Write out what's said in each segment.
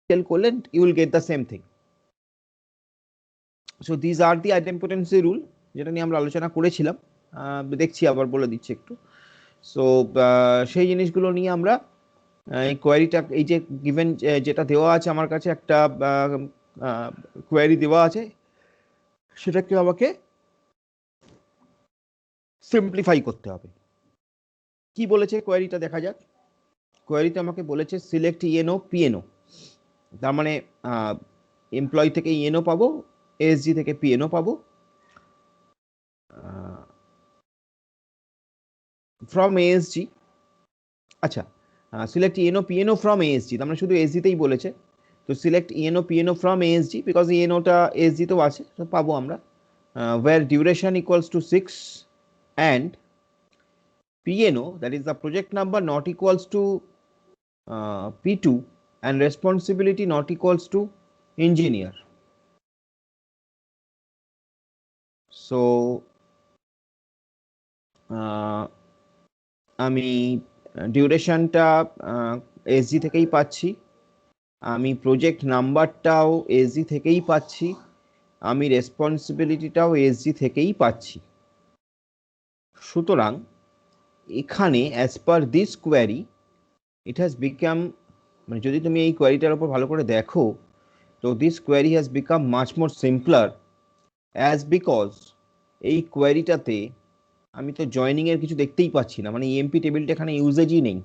করলেন, you will get the same thing. So these are the idempotency rule, যেটা নিয়ে আমরা আলোচনা করেছিলাম। দেখছি আবার বলে দিচ্ছি একটু। সো সেই জিনিসগুলো নিয়ে আমরা এই কোয়ারিটা, এই যে গিভেন যেটা দেওয়া আছে আমার কাছে, একটা কোয়ারি দেওয়া আছে, সেটাকে আমাকে সিম্পলিফাই করতে হবে। কি বলেছে কোয়ারিটা দেখা যাক। কোয়ারিতে আমাকে বলেছে সিলেক্ট ইএনও পিএনও, তার মানে এমপ্লয়ি থেকে ইএনও পাবো, এসজি থেকে পিএনও পাবো, ফ্রম এএসজি। আচ্ছা, select ENO PNO from ASG, তার মানে শুধু এসজিতেই বলেছে। তো select ENO PNO from ASG, because ইএনওটা এসজিতেও আছে, তো পাবো আমরা। Where duration equals to 6 and PNO, that is the project number, not equals to P2 and responsibility not equals to engineer. So আমি ডিউরেশনটা এসজি থেকেই পাচ্ছি, আমি প্রজেক্ট নাম্বারটাও এসজি থেকেই পাচ্ছি, আমি রেসপন্সিবিলিটিটাও এসজি থেকেই পাচ্ছি। সুতরাং এখানে as per this query it has become, মানে যদি তুমি এই কোয়ারিটার উপর ভালো করে দেখো, তো this query has become much more simpler, as because এই কোয়ারিটাতে আমি তো জয়নিং এর কিছু দেখতেই পাচ্ছি না, মানে ইএমপি টেবিলটা এখানে ইউজেজই নেই।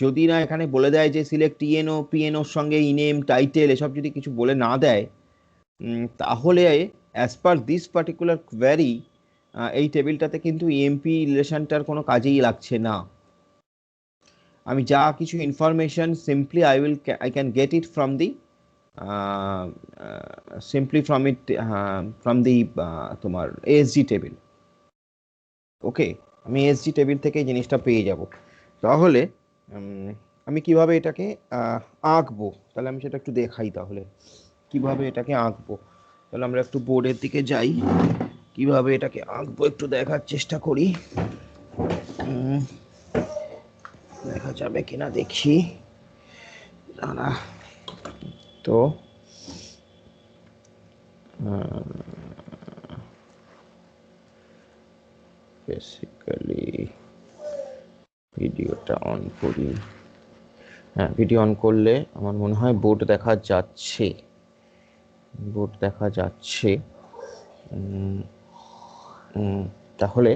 যদি না এখানে বলে দেয় যে সিলেক্ট ইএনও পিএনওর সঙ্গে ইনেম টাইটেল এসব যদি কিছু বলে না দেয়, তাহলে as per this particular query এই টেবিলটাতে কিন্তু ইএমপি রিলেশনটার কোনো কাজেই লাগছে না। আমি যা কিছু information simply I can get it from the তোমার এসজি টেবিল। ওকে, আমি এসজি টেবিল থেকে এই জিনিসটা পেয়ে যাব। তাহলে আমি কিভাবে এটাকে আঁকবো, তাহলে আমি সেটা একটু দেখাই। তাহলে কিভাবে এটাকে আঁকবো, তাহলে আমরা একটু বোর্ডের দিকে যাই, কিভাবে এটাকে আঁকবো একটু দেখার চেষ্টা করি। দেখা যাবে কিনা দেখি, দাঁড়া। তো বেসিক্যালি ভিডিওটা অন করি। হ্যাঁ, ভিডিও অন করলে আমার মনে হয় বোর্ড দেখা যাচ্ছে, বোর্ড দেখা যাচ্ছে। তাহলে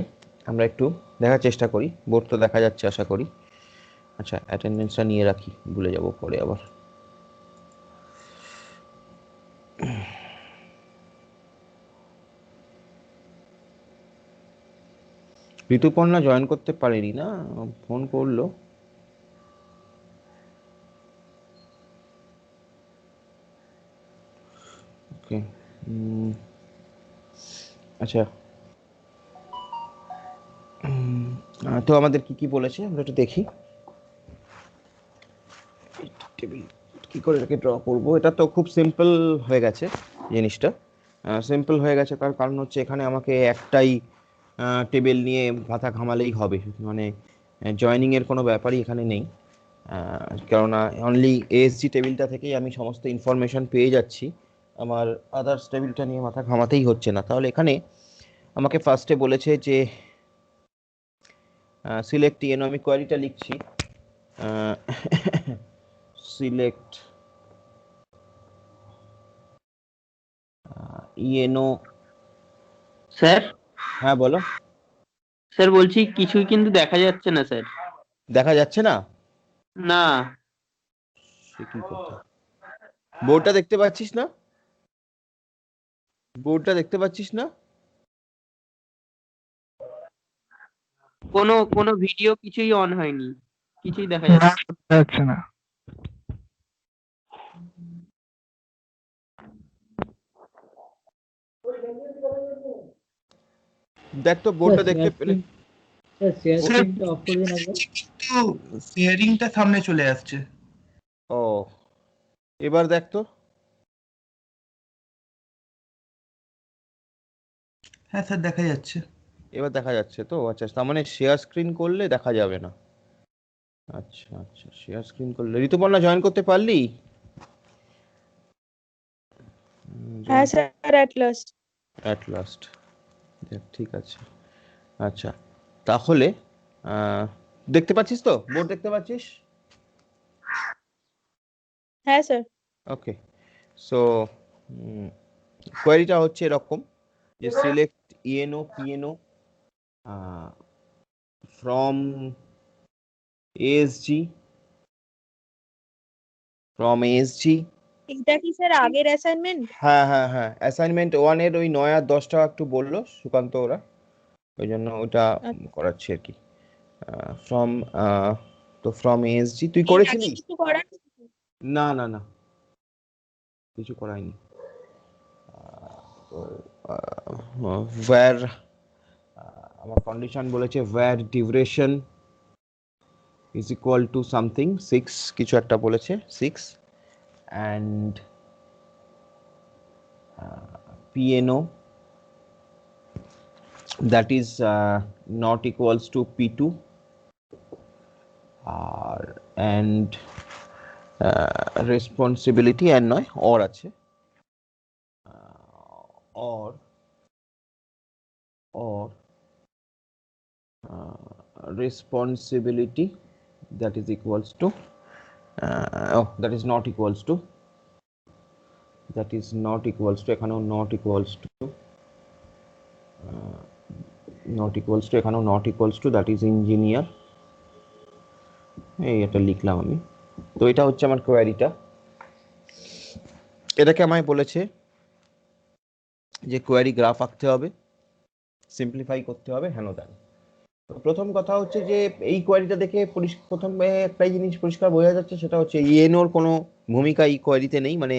আমরা একটু দেখার চেষ্টা করি। বোর্ড তো দেখা যাচ্ছে আশা করি। আচ্ছা, অ্যাটেন্ডেন্সটা নিয়ে রাখি, ভুলে যাব পরে আবার। ঋতুপর্ণা জয়েন করতে পারেনি না, ফোন করলো। ওকে, আচ্ছা, তো আমাদের কি কি বলেছে আমরা একটু দেখি। টেবিল কি করে এটাকে ড্র করবো, এটা তো খুব সিম্পল হয়ে গেছে জিনিসটা। সিম্পল হয়ে গেছে তার কারণ হচ্ছে এখানে আমাকে একটাই টেবিল নিয়ে মাথা ঘামালেই হবে, মানে জয়েনিং এর কোনো ব্যাপারই এখানে নেই। কেননা অনলি এএসজি টেবিলটা থেকেই আমি সমস্ত ইনফরমেশন পেয়ে যাচ্ছি, আমার আদার্স টেবিলটা নিয়ে মাথা ঘামাতেই হচ্ছে না। তাহলে এখানে আমাকে ফার্স্টে বলেছে যে সিলেক্ট ইএনও, আমি কোয়ারিটা লিখছি, সিলেক্ট ইএনও। স্যার, হ্যাঁ বলো। স্যার বলছি কিছুই কিন্তু দেখা যাচ্ছে না স্যার। দেখা যাচ্ছে না? না। সে কি কথা, বোর্ডটা দেখতে পাচ্ছিস না? বোর্ডটা দেখতে পাচ্ছিস না? কোনো ভিডিও কিছুই অন হয়নি, কিছুই দেখা যাচ্ছে না। দেখ তো বোর্ডটা দেখতে পেলে। শেয়ারিংটা সামনে চলে আসছে। ও, এবার দেখ তো। হ্যাঁ স্যার, দেখা যাচ্ছে। এবার দেখা যাচ্ছে তো? আচ্ছা, তার মানে শেয়ার স্ক্রিন করলে দেখা যাবে না। আচ্ছা আচ্ছা, শেয়ার স্ক্রিন করলে। ঋতুপর্ণা জয়েন করতে পারলি? হ্যাঁ sir at last. At last, ঠিক আছে। আচ্ছা, তাহলে দেখতে পাচ্ছিস তো, বোর্ড দেখতে পাচ্ছিস? হ্যাঁ স্যার। ওকে, সো কোয়েরিটা হচ্ছে এরকম যে select ENO PNO from ASG, এটা কি স্যার আগের অ্যাসাইনমেন্ট? হ্যাঁ হ্যাঁ হ্যাঁ, অ্যাসাইনমেন্ট 1 এর ওই 9 আর 10টা একটু বললো সুকান্ত ওরা, ওই জন্য ওটা করাচ্ছি আর কি। ফ্রম তো ফ্রম এএসজি তুই করেছিলি? কিছু করার না না না, কিছু করাইনি। তো ওয়্যার আমার কন্ডিশন বলেছে where duration is equal to something 6, কিছু একটা বলেছে 6, and PNO that is not equals to P2 and responsibility and নয় or আছে or responsibility that is equals to that is not equals to এখানেও not equals to এখানেও not equals to that is engineer, এই এটা লিখলাম আমি। তো এটা হচ্ছে আমার কোয়ারিটা। এটাকে আমায় বলেছে যে কোয়ারি গ্রাফ আঁকতে হবে, সিম্পলিফাই করতে হবে, হেন তেন। তো প্রথম কথা হচ্ছে যে এই কোয়ারিটা দেখে প্রথমে একটাই জিনিস পরিষ্কার বোঝা যাচ্ছে, সেটা হচ্ছে ইএনওর কোনো ভূমিকা এই কোয়ারিতে নেই, মানে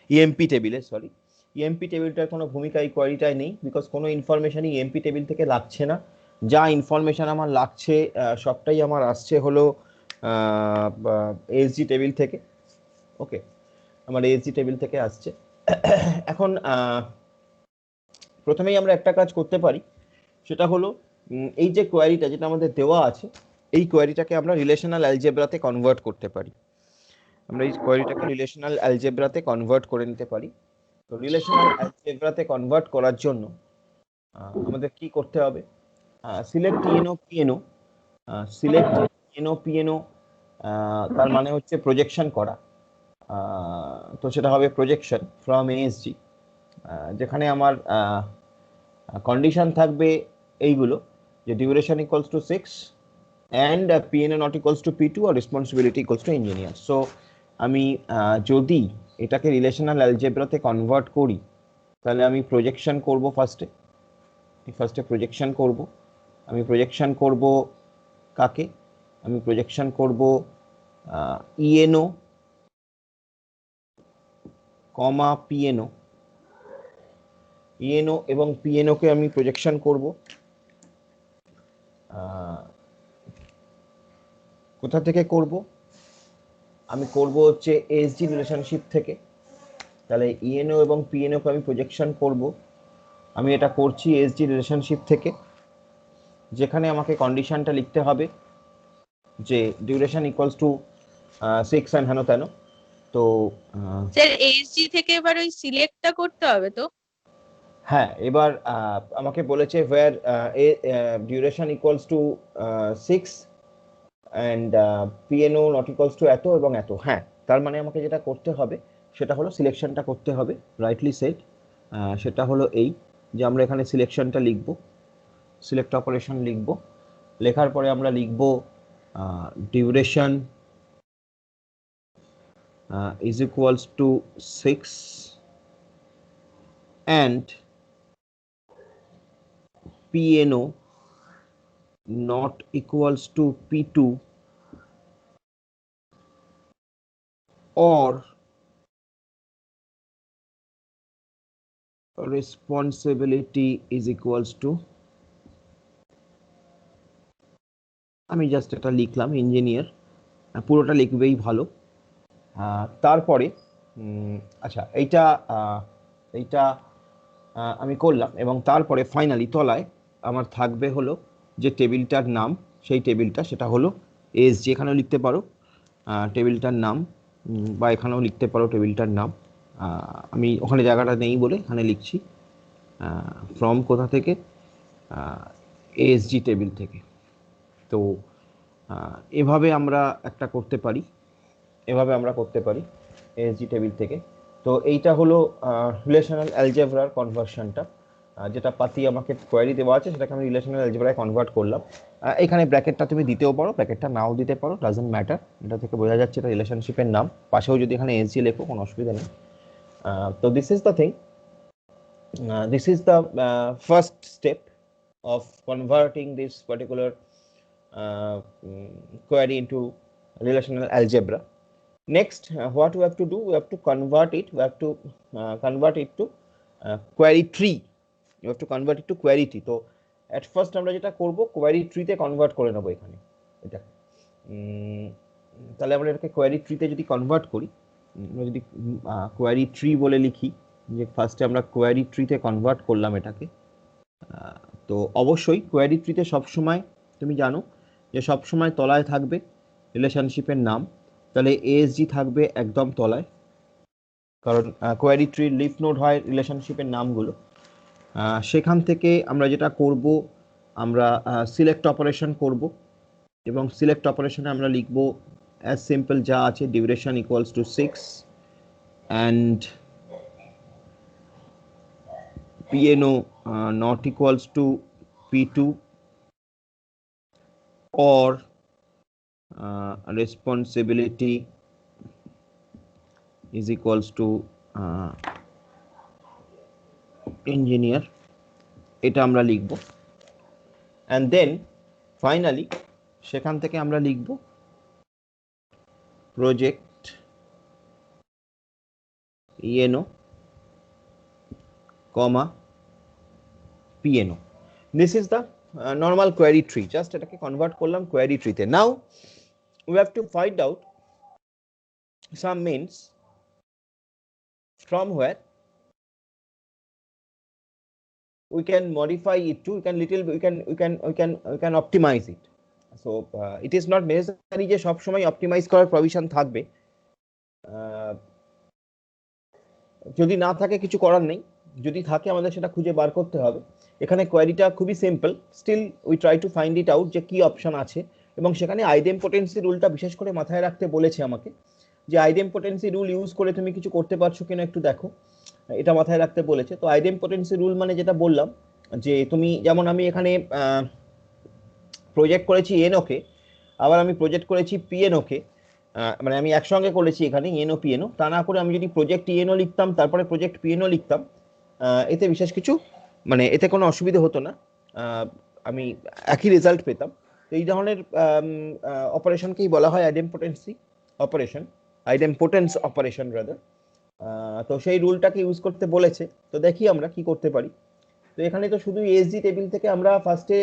ইএমপি টেবিলে, সরি ইএমপি টেবিলটার কোনো ভূমিকা এই কোয়ারিটায় নেই, বিকজ কোনো ইনফরমেশনই ইএমপি টেবিল থেকে লাগছে না। যা ইনফরমেশন আমার লাগছে সবটাই আমার আসছে হলো এসজি টেবিল থেকে। ওকে, আমার এসজি টেবিল থেকে আসছে। এখন প্রথমেই আমরা একটা কাজ করতে পারি, সেটা হলো এই যে কোয়ারিটা যেটা আমাদের দেওয়া আছে, এই কোয়ারিটাকে আমরা রিলেশনাল অ্যালজেব্রাতে কনভার্ট করতে পারি। আমরা এই কোয়ারিটাকে রিলেশনাল অ্যালজেব্রাতে কনভার্ট করে নিতে পারি। তো রিলেশনাল অ্যালজেব্রাতে কনভার্ট করার জন্য আমাদের কি করতে হবে? সিলেক্ট ইএনও পিএনও, সিলেক্ট ইএনও পিএনও তার মানে হচ্ছে প্রজেকশন করা। তো সেটা হবে প্রজেকশন ফ্রম এএসজি, যেখানে আমার কন্ডিশন থাকবে এইগুলো, যে duration equals to 6 and PNO not equals to P2 or responsibility equals to engineer. So আমি যদি এটাকে রিলেশনাল অ্যালজেব্রাতে কনভার্ট করি, তাহলে আমি প্রজেকশন করব ফার্স্টে প্রজেকশন করব। আমি প্রজেকশন করব কাকে? আমি প্রজেকশন করব ইএনও কমা পিএনও, ইএনও এবং পিএনও কে আমি প্রজেকশন করব কোথা থেকে করব? আমি করব হচ্ছে এসজি রিলেশনশিপ থেকে। তাহলে ইএনও এবং পিএনও কে আমি প্রজেকশন করব, আমি এটা করছি এসজি রিলেশনশিপ থেকে, যেখানে আমাকে কন্ডিশনটা লিখতে হবে যে ডিউরেশন ইকুয়ালস টু 6 এন্ড হেন তেন। তো স্যার এসজি থেকে এবার ওই সিলেক্টটা করতে হবে তো? হ্যাঁ, এবার আমাকে বলেছে where duration equals to 6 and PNO not equals to এত এবং এত। হ্যাঁ, তার মানে আমাকে যেটা করতে হবে সেটা হলো সিলেকশনটা করতে হবে, রাইটলি সেড। সেটা হলো এই যে আমরা এখানে সিলেকশনটা লিখব, সিলেক্ট অপারেশন লিখব, লেখার পরে আমরা লিখব duration is equals to 6 and PNO not equals to P2 or responsibility is equals to, আমি জাস্ট এটা লিখলাম ইঞ্জিনিয়ার, পুরোটা লিখবেই ভালো। তারপরে আচ্ছা এইটা আমি করলাম, এবং তারপরে ফাইনালি তলায় আমার থাকবে হলো যে টেবিলটার নাম, সেই টেবিলটা সেটা হলো এসজি, এখানেও লিখতে পারো টেবিলটার নাম, বা এখানেও লিখতে পারো টেবিলটার নাম, আমি ওখানে জায়গাটা নেই বলে এখানে লিখছি, ফ্রম কোথা থেকে, এএসজি টেবিল থেকে। তো এভাবে আমরা একটা করতে পারি, এএসজি টেবিল থেকে। তো এইটা হলো রিলেশনাল অ্যালজেব্রার কনভার্সনটা, যেটা পাতি আমাকে কোয়েরি দেওয়া আছে সেটাকে আমি রিলেশনাল অ্যালজেব্রায় কনভার্ট করলাম। এখানে ব্র্যাকেটটা তুমি দিতেও পারো, ব্র্যাকেটটা নাও দিতে পারো, ডাজন্ট ম্যাটার। এটা থেকে বোঝা যাচ্ছে এটা রিলেশনশিপের নাম, পাশেও যদি এখানে এসজি লেখো কোনো অসুবিধা নেই। তো this is the thing, this is the first step of converting this particular query into relational algebra. Next, what we have to do, we have to convert it, convert it to query tree. You have to convert it to query tree. তো at first আমরা যেটা করব query tree তে convert করে নেব এখানে এটা। তাহলে আমরা এটাকে query tree তে যদি কনভার্ট করি, আমরা যদি query tree বলে লিখি, যে ফার্স্টে আমরা কোয়ারি ট্রিতে কনভার্ট করলাম এটাকে। তো অবশ্যই কোয়ারি ট্রিতে সবসময় তুমি জানো যে সবসময় তলায় থাকবে রিলেশনশিপের নাম, তাহলে এএসজি থাকবে একদম তলায়, কারণ কোয়ারি ট্রির লিফ নোড হয় রিলেশনশিপের নামগুলো। সেখান থেকে আমরা যেটা করব, আমরা সিলেক্ট অপারেশন করব, এবং সিলেক্ট অপারেশনে আমরা লিখব অ্যাজ সিম্পল যা আছে, duration equals to 6 and PNO not equals to P2 or responsibility is equals to engineer, এটা আমরা লিখব। and then finally সেখান থেকে আমরা লিখব project ENO comma PNO. This is the normal query tree, just এটাকে কনভার্ট করলাম query tree তে। now we have to find out some means from where we can modify it to, we can optimize it. So it is not necessary যে সব সময় optimise করার provision থাকবে, যদি না থাকে কিছু করার নেই, যদি থাকে আমাদের সেটা খুঁজে বার করতে হবে। এখানে কোয়েরিটা খুবই simple, still we try to find it out যে কি অপশন আছে, এবং সেখানে আইডেম্পোটেন্সি রুলটা বিশেষ করে মাথায় রাখতে বলেছে আমাকে, যে আইডেম্পোটেন্সি রুল ইউজ করে তুমি কিছু করতে পারছো কিনা একটু দেখো, এটা মাথায় রাখতে বলেছে। তো আইডেম্পোটেন্সি রুল মানে যেটা বললাম, যে তুমি যেমন আমি এখানে প্রজেক্ট করেছি এনওকে, আবার আমি প্রজেক্ট করেছি পিএনওকে, মানে আমি একসঙ্গে করেছি এখানে এনও পিএনও, তা না করে আমি যদি প্রজেক্ট ইএনও লিখতাম তারপরে প্রজেক্ট পিএনও লিখতাম, এতে বিশেষ কিছু মানে এতে কোনো অসুবিধা হতো না, আমি একই রেজাল্ট পেতাম। তো এই ধরনের অপারেশনকেই বলা হয় আইডেম্পোটেন্সি অপারেশন, আইডেম্পোটেন্স অপারেশন রাদার। তো সেই রুলটাকে ইউজ করতে বলেছে। তো দেখি আমরা কি করতে পারি। তো এখানে তো শুধু এসজি টেবিল থেকে আমরা ফার্স্টে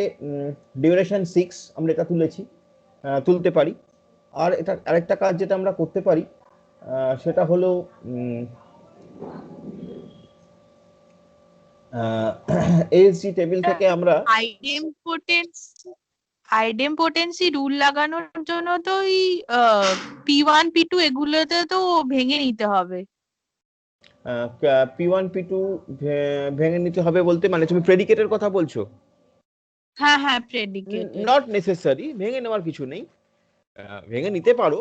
ডিউরেশন 6 আমরা এটা তুলতে পারি। আর এটা আরেকটা কাজ যেটা আমরা করতে পারি সেটা হলো এসজি টেবিল থেকে আমরা আইডেম্পোটেন্সি রুল লাগানোর জন্য তো এই P1 P2 এগুলোতে তো ভেঙে নিতে হবে। P1 P2 ভেঙে নিতে হবে বলতে মানে তুমি প্রেডিকেটের কথা বলছো? হ্যাঁ হ্যাঁ, প্রেডিকেট। নট নেসেসারি, ভেঙে নেওয়ার কিছু নেই, ভেঙে নিতে পারো।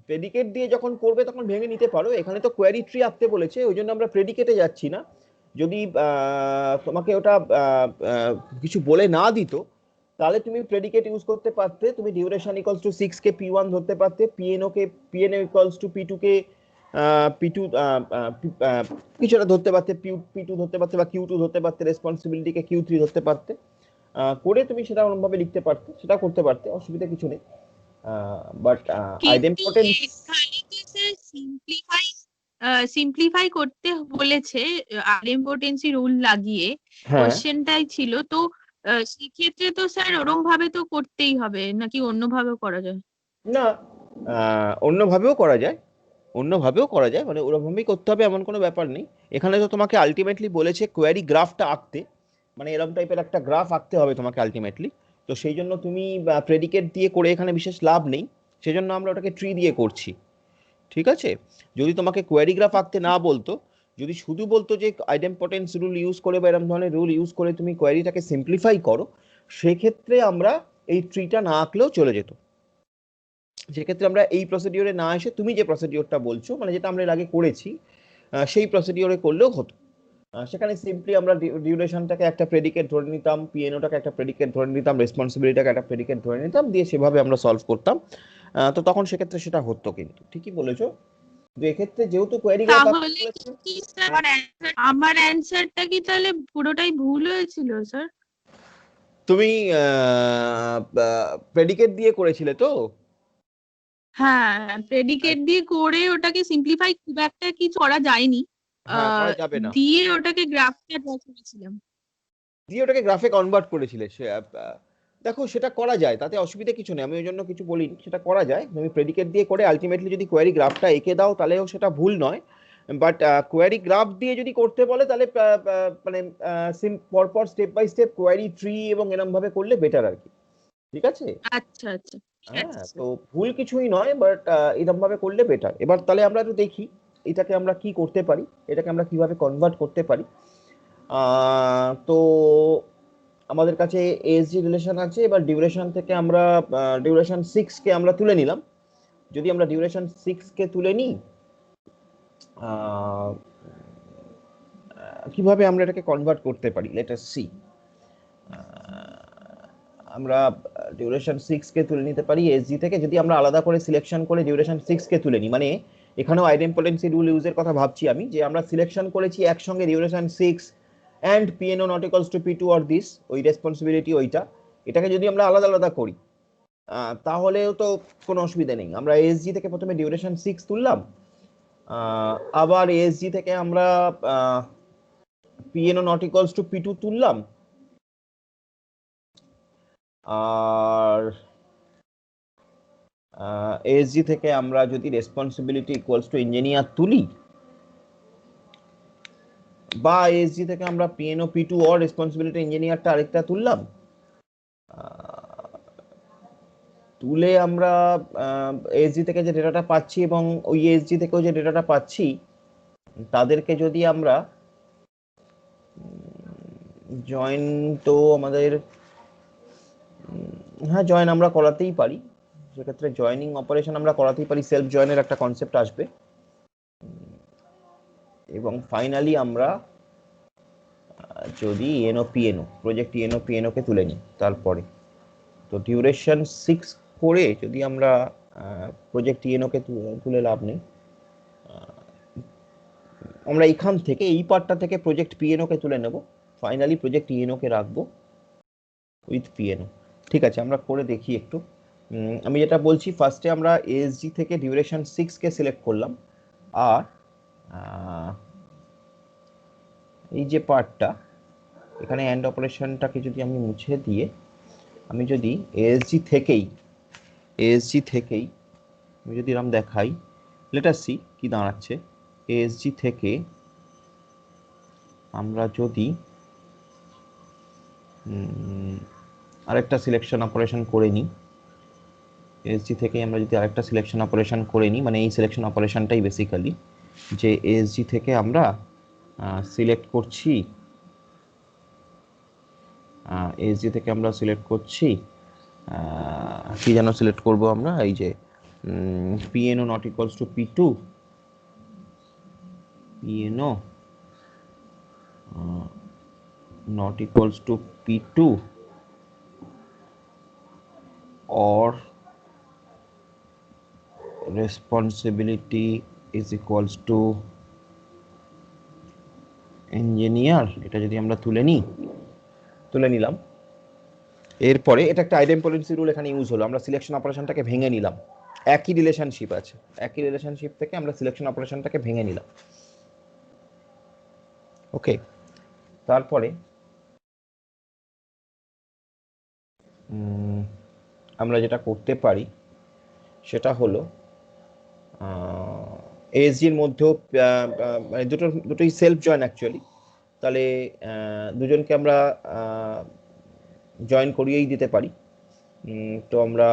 প্রেডিকেট দিয়ে যখন করবে তখন ভেঙে নিতে পারো। এখানে তো কোয়েরি ট্রি আঁকতে বলেছে, ওই জন্য আমরা প্রেডিকেটে যাচ্ছি না। যদি তোমাকে ওটা কিছু বলে না দিত তাহলে তুমি প্রেডিকেট ইউজ করতে পারতে। তুমি duration equals to 6 K P1 ধরতে পারতে, পিএনও equals to P2 K P2 কিছুটা ধরতে পারতে, P2 ধরতে পারতে বা Q2 ধরতে পারতে, রেসপন্সিবিলিটিকে Q3 ধরতে পারতে, করে তুমি সেটা অন্যভাবে লিখতে পারতে, সেটা করতে পারতে, অসুবিধা কিছু নেই। বাট আইডেম্পোটেন্স সিম্পলিফাই করতে বলেছে আইডেম্পোটেন্সি রুল লাগিয়ে, হ্যাঁ কোশ্চেনটাই ছিল। তো সেক্ষেত্রে তো স্যার ওরম ভাবে তো করতেই হবে, নাকি অন্যভাবেও করা যায়? না, অন্যভাবেও করা যায়, অন্যভাবেও করা যায়, মানে ওরকমই করতে হবে এমন কোনো ব্যাপার নেই। এখানে তো তোমাকে আলটিমেটলি বলেছে কোয়ারি গ্রাফটা আঁকতে, মানে এরকম টাইপের একটা গ্রাফ আঁকতে হবে তোমাকে আলটিমেটলি। তো সেই জন্য তুমি প্রেডিকেট দিয়ে করে এখানে বিশেষ লাভ নেই, সেজন্য আমরা ওটাকে ট্রি দিয়ে করছি। ঠিক আছে, যদি তোমাকে কোয়ারি গ্রাফ আঁকতে না বলতো যদি শুধু বলতো যে আইডেম্পটেন্স রুল ইউজ করে বা এরকম ধরনের রুল ইউজ করে তুমি কোয়েরিটাকে সিম্পলিফাই করো, সেক্ষেত্রে আমরা এই ট্রিটা না আঁকলেও চলে যেত। সেক্ষেত্রে আমরা এই প্রসিডিওরে না এসে তুমি যে প্রসিডিওরটা বলছো, মানে যেটা আমরা এর আগে করেছি, সেই প্রসিডিওরে করলেও হতো। সেখানে সিম্পলি আমরা ডিউরেশনটাকে একটা প্রেডিকেট ধরে নিতাম, পিএনওটাকে একটা প্রেডিকেট ধরে নিতাম, রেসপন্সিবিলিটিটাকে একটা প্রেডিকেট ধরে নিতাম, দিয়ে সেভাবে আমরা সলভ করতাম। তো তখন সেক্ষেত্রে সেটা হতো। কিন্তু ঠিকই বলেছো যে এক্ষেত্রে যেহেতু কোয়েরি তাহলে কি স্যার আমার অ্যানসারটা কি তাহলে পুরোটাই ভুল হয়েছিল স্যার? তুমি প্রেডিকেট দিয়ে করেছিলে তো? হ্যাঁ, প্রেডিকেট দিয়ে করে ওটাকে সিম্পলিফাই খুব একটা কিছু করা যায়নি। হ্যাঁ, করা যাবে না। দিয়ে ওটাকে গ্রাফটা ড্র করেছিলাম। দিয়ে ওটাকে গ্রাফে কনভার্ট করেছিলে। সে দেখো সেটা করা যায়, তাতে অসুবিধা কিছু নেই, আমি ওই জন্য কিছু বলিনি, সেটা করা যায়। তুমি প্রেডিকেট দিয়ে করে আলটিমেটলি যদি কোয়েরি গ্রাফটা এঁকে দাও তাহলেও সেটা ভুল নয়। বাট কোয়েরি গ্রাফ দিয়ে যদি করতে বলে তাহলে মানে পরপর step by step query tree এবং এরকম ভাবে করলে বেটার আর কি। ঠিক আছে? আচ্ছা আচ্ছা, ঠিক আছে হ্যাঁ, স্যার। তো ভুল কিছুই নয়, বাট এরকম ভাবে করলে বেটার। এবার তাহলে আমরা একটু দেখি এটাকে আমরা কি করতে পারি, এটাকে আমরা কিভাবে কনভার্ট করতে পারি। তো আমাদের কাছে এসজি রিলেশন আছে। এবার ডিউরেশন থেকে আমরা ডিউরেশন 6 কে আমরা তুলে নিলাম। যদি আমরা ডিউরেশন 6 কে তুলে নিই, কিভাবে আমরা এটাকে কনভার্ট করতে পারি, লেট আস সি। আমরা ডিউরেশন 6 কে তুলে নিতে পারি এসজি থেকে, যদি আমরা আলাদা করে সিলেকশন করে ডিউরেশন 6 কে তুলে নিই। মানে এখানেও আইডেম্পটেন্সি রুল ইউজের কথা ভাবছি আমি, যে আমরা সিলেকশন করেছি একসঙ্গে duration 6 and PNO not equals to P two or this, ওই রেসপন্সিবিলিটি ওইটা, এটাকে যদি আমরা আলাদা আলাদা করি তাহলেও তো কোনো অসুবিধা নেই। আমরা এসজি থেকে প্রথমে ডিউরেশন 6 তুললাম, আবার এসজি থেকে আমরা পিএনও নট ইকুয়ালস টু পি2 তুললাম, আর এসজি থেকে আমরা যদি রেসপন্সিবিলিটি ইকুয়ালস টু ইঞ্জিনিয়ার তুলি, বা এসজি থেকে আমরা পিএনও পি2 অর রেসপন্সিবিলিটি ইঞ্জিনিয়ারটা আরেকটা তুললাম, তুলে আমরা এসজি থেকে যে ডেটাটা পাচ্ছি এবং ওই এসজি থেকেও যে ডেটাটা পাচ্ছি, তাদেরকে যদি আমরা জয়েন, তো আমাদের হ্যাঁ জয়েন আমরা করাতেই পারি। সেক্ষেত্রে জয়েনিং অপারেশন আমরা করাতেই পারি, সেলফ জয়েনের একটা কনসেপ্ট আসবে। এবং ফাইনালি আমরা যদি এনও পিএনও প্রজেক্ট এনও পিএনও কে তুলে নিই তারপরে, তো ডিউরেশন 6 করে যদি আমরা প্রজেক্ট এনও কে তুলে লাভ নেই, আমরা এখান থেকে এই পার্টটা থেকে প্রজেক্ট পিএনও কে তুলে নেব, ফাইনালি প্রজেক্ট ইএনও কে রাখবো উইথ পিএনও। ঠিক আছে, আমরা করে দেখি একটু। আমি যেটা বলছি, ফার্স্টে আমরা এসজি থেকে ডিউরেশন 6 কে সিলেক্ট করলাম, আর এই যে পার্টটা এখানে এন্ড অপারেশনটাকে যদি আমি মুছে দিয়ে আমি যদি এসজি থেকেই আমি যদি এরকম দেখাই, লেট আস সি কি দাঁড়াচ্ছে। এসজি থেকে আমরা যদি আরেকটা সিলেকশন অপারেশন করে নিই, এসজি থেকে আমরা যদি আরেকটা সিলেকশন অপারেশন করে নিই, মানে এই সিলেকশন অপারেশনটাই বেসিক্যালি, যে এসজি থেকে আমরা সিলেক্ট করছি, এসজি থেকে আমরা সিলেক্ট করছি কি যেন সিলেক্ট করব আমরা, এই যে PNO not equals to P two, PNO not equals to P2 or responsibility is equals to engineer, এটা যদি আমরা তুলে নিলাম, এরপরে এটা একটা আইডেম্পটেন্সি রুল এখানে ইউজ হলো, আমরা সিলেকশন অপারেশনটাকে ভেঙে নিলাম, একই রিলেশনশিপ আছে, একই রিলেশনশিপ থেকে আমরা সিলেকশন অপারেশনটাকে ভেঙে নিলাম। ওকে, তারপরে আমরা যেটা করতে পারি সেটা হলো এসজির মধ্যেও মানে দুটোই সেলফ জয়েন অ্যাকচুয়ালি, তাহলে দুজনকে আমরা জয়েন করিয়েই দিতে পারি। তো আমরা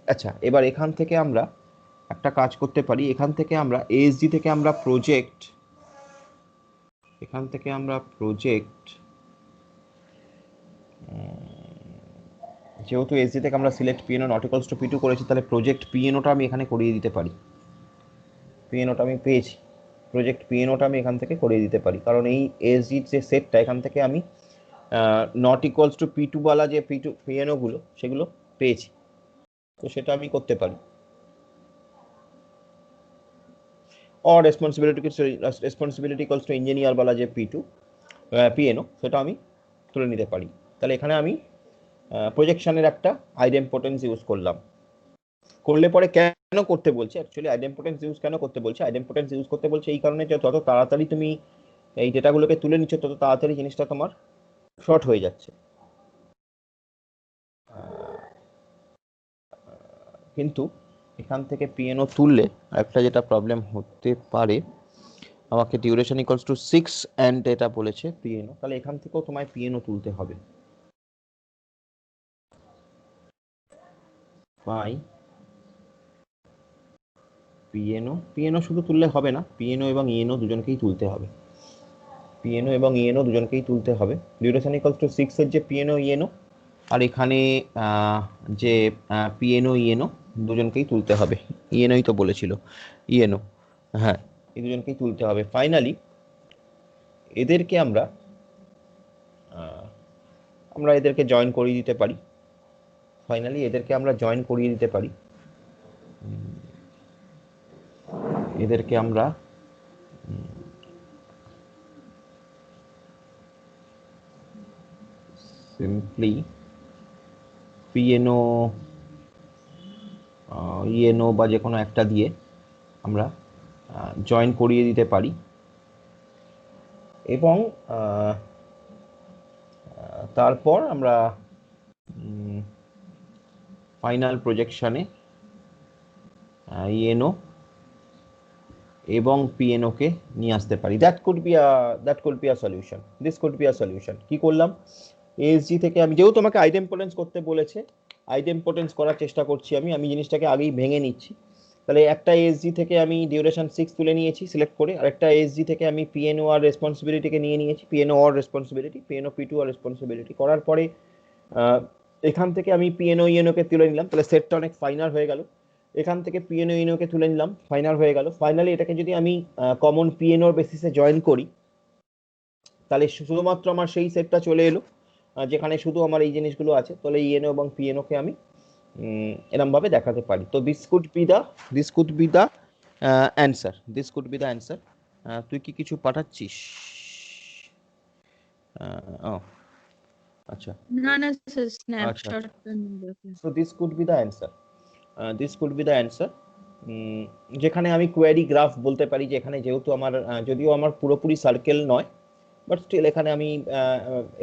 আচ্ছা, এবার এখান থেকে আমরা একটা কাজ করতে পারি, এখান থেকে আমরা এসজি থেকে আমরা প্রজেক্ট এখান থেকে আমরা প্রজেক্ট, যেহেতু এসজি থেকে আমরা সিলেক্ট পিএনও নট ইকুয়ালস টু পি2 করেছি, তাহলে প্রজেক্ট পিএনওটা আমি এখানে করিয়ে দিতে পারি। পিএনওটা আমি পেয়েছি, প্রজেক্ট পিএনওটা আমি এখান থেকে করিয়ে দিতে পারি, কারণ এই এসজির যে সেটটা এখান থেকে আমি নট ইকুয়ালস টু পি2 বালা যে পিএনওগুলো সেগুলো পেয়েছি, তো সেটা আমি করতে পারি। और রেসপন্সিবিলিটি ইকুয়ালস টু ইঞ্জিনিয়ার বালা যে পিএনও সেটা আমি তুলে নিতে পারি। তাহলে এখানে আমি প্রজেকশনের একটা আইডেম্পোটেন্স ইউজ করলাম। করলে পরে কেন করতে বলছে, অ্যাকচুয়ালি আইডেম্পোটেন্স ইউজ কেন করতে বলছে, আইডেম্পোটেন্স ইউজ করতে বলছে এই কারণে যে যত তাড়াতাড়ি তুমি এই ডেটাগুলোকে তুলে নিচ্ছ তত তাড়াতাড়ি জিনিসটা তোমার শর্ট হয়ে যাচ্ছে। কিন্তু এখান থেকে পিএনও তুললে একটা যেটা প্রবলেম হতে পারে, আমাকে ডিউরেশন ইকুয়ালস টু 6 এন্ড এটা বলেছে পিএনও, তাহলে এখান থেকেও তোমায় পিএনও তুলতে হবে। বাই পিএনও শুধু তুললে হবে না, পিএনও এবং ইএনও দুজনকেই তুলতে হবে, পিএনও এবং ইএনও দুজনকেই তুলতে হবে। ডিউরেশন ইকুয়ালস টু 6 এর যে পিএনও ইএনও আর এখানে যে পিএনও ইএনও দুজনকেই তুলতে হবে। ইএনওই তো বলেছিল, ইএনও, হ্যাঁ এই দুজনকেই তুলতে হবে। ফাইনালি এদেরকে আমরা এদেরকে জয়েন করিয়ে দিতে পারি, ফাইনালি এদেরকে আমরা জয়েন করিয়ে দিতে পারি, এদেরকে আমরা সিম্পলি পিএনও ইএনও বা যে কোনো একটা দিয়ে আমরা জয়েন করিয়ে দিতে পারি, এবং তারপর আমরা ফাইনাল প্রজেকশনে ইএনও এবং পিএনও কে নিয়ে আসতে পারি। That could be a solution, this could be a solution. কি করলাম, এএসজি থেকে আমি যেহেতু তোমাকে আইডেম্পোটেন্স করতে বলেছে, আইডেম্পোটেন্স করার চেষ্টা করছি আমি জিনিসটাকে আগেই ভেঙে নিচ্ছি। তাহলে একটা এএসজি থেকে আমি ডিউরেশন 6 তুলে নিয়েছি সিলেক্ট করে, আর একটা এএসজি থেকে আমি পিএনও আর রেসপন্সিবিলিটিকে নিয়ে নিয়েছি, পিএনও আর রেসপন্সিবিলিটি, পিএনও পি2 আর রেসপন্সিবিলিটি করার পরে এখান থেকে আমি পিএনও ইএনও কে তুলে নিলাম, তাহলে সেটটা অনেক ফাইনাল হয়ে গেল। এখান থেকে পিএনও ইএনও কে তুলে নিলাম, ফাইনাল হয়ে গেল। ফাইনালি এটাকে যদি আমি কমন পিএনওর বেসিসে জয়েন করি, তাহলে শুধুমাত্র আমার সেই সেটটা চলে এলো যেখানে শুধু আমার এই জিনিসগুলো আছে। তাহলে ইএনও এবং পিএনও কে আমি এরকম ভাবে দেখাতে পারি। তো this could be the answer. তুই কি কিছু পাঠাচ্ছিস? ও আচ্ছা, না না snapshot. So this could be the answer. যেখানে আমি কোয়েরি গ্রাফ বলতে পারি, যে এখানে যেহেতু আমার যদিও আমার পুরোপুরি সার্কেল নয়, বাট স্টিল এখানে আমি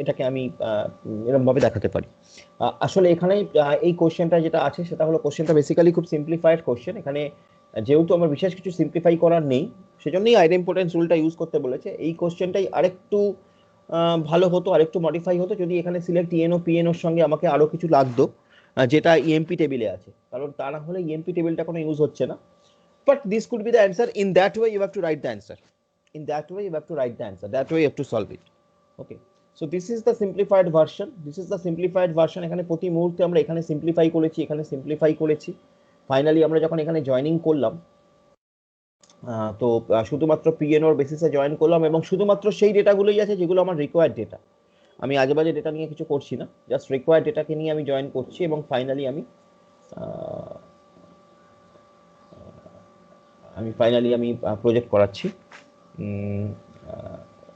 এটাকে আমি এরকম ভাবে দেখাতে পারি। আসলে এখানে এই কোশ্চেনটা যেটা আছে সেটা হলো, কোশ্চেনটা বেসিক্যালি খুব সিম্পলিফাইড কোশ্চেন। এখানে যেহেতু আমার বিশেষ কিছু সিম্পলিফাই করার নেই, সেজন্যই আইডেম্পোটেন্স রুলটা ইউজ করতে বলেছে। এই কোশ্চেনটাই আরেকটু ভালো হতো, আরেকটু মডিফাই হতো যদি এখানে সিলেক্ট ইএনও পিএনওর সঙ্গে আমাকে আরো কিছু লাগতো যেটা ইএমপি টেবিলে আছে, কারণ তা না হলে ইএমপি টেবিলটা কোনো ইউজ হচ্ছে না। But this could be the answer. In that way you have to write the answer, that way you have to solve it. Okay, so this is the simplified version. এখানে প্রতি মুহূর্তে আমরা এখানে simplify করেছি, finally আমরা যখন এখানে joining করলাম, তো শুধুমাত্র পিএনওর বেসিসে জয়েন করলাম, এবং শুধুমাত্র সেই ডেটাগুলোই আছে যেগুলো আমার রিকোয়ার্ড ডেটা। আমি আজেবাজে ডেটা নিয়ে কিছু করছি না, জাস্ট রিকোয়ার্ড ডেটাকে নিয়ে আমি জয়েন করছি, এবং ফাইনালি আমি প্রজেক্ট করাচ্ছি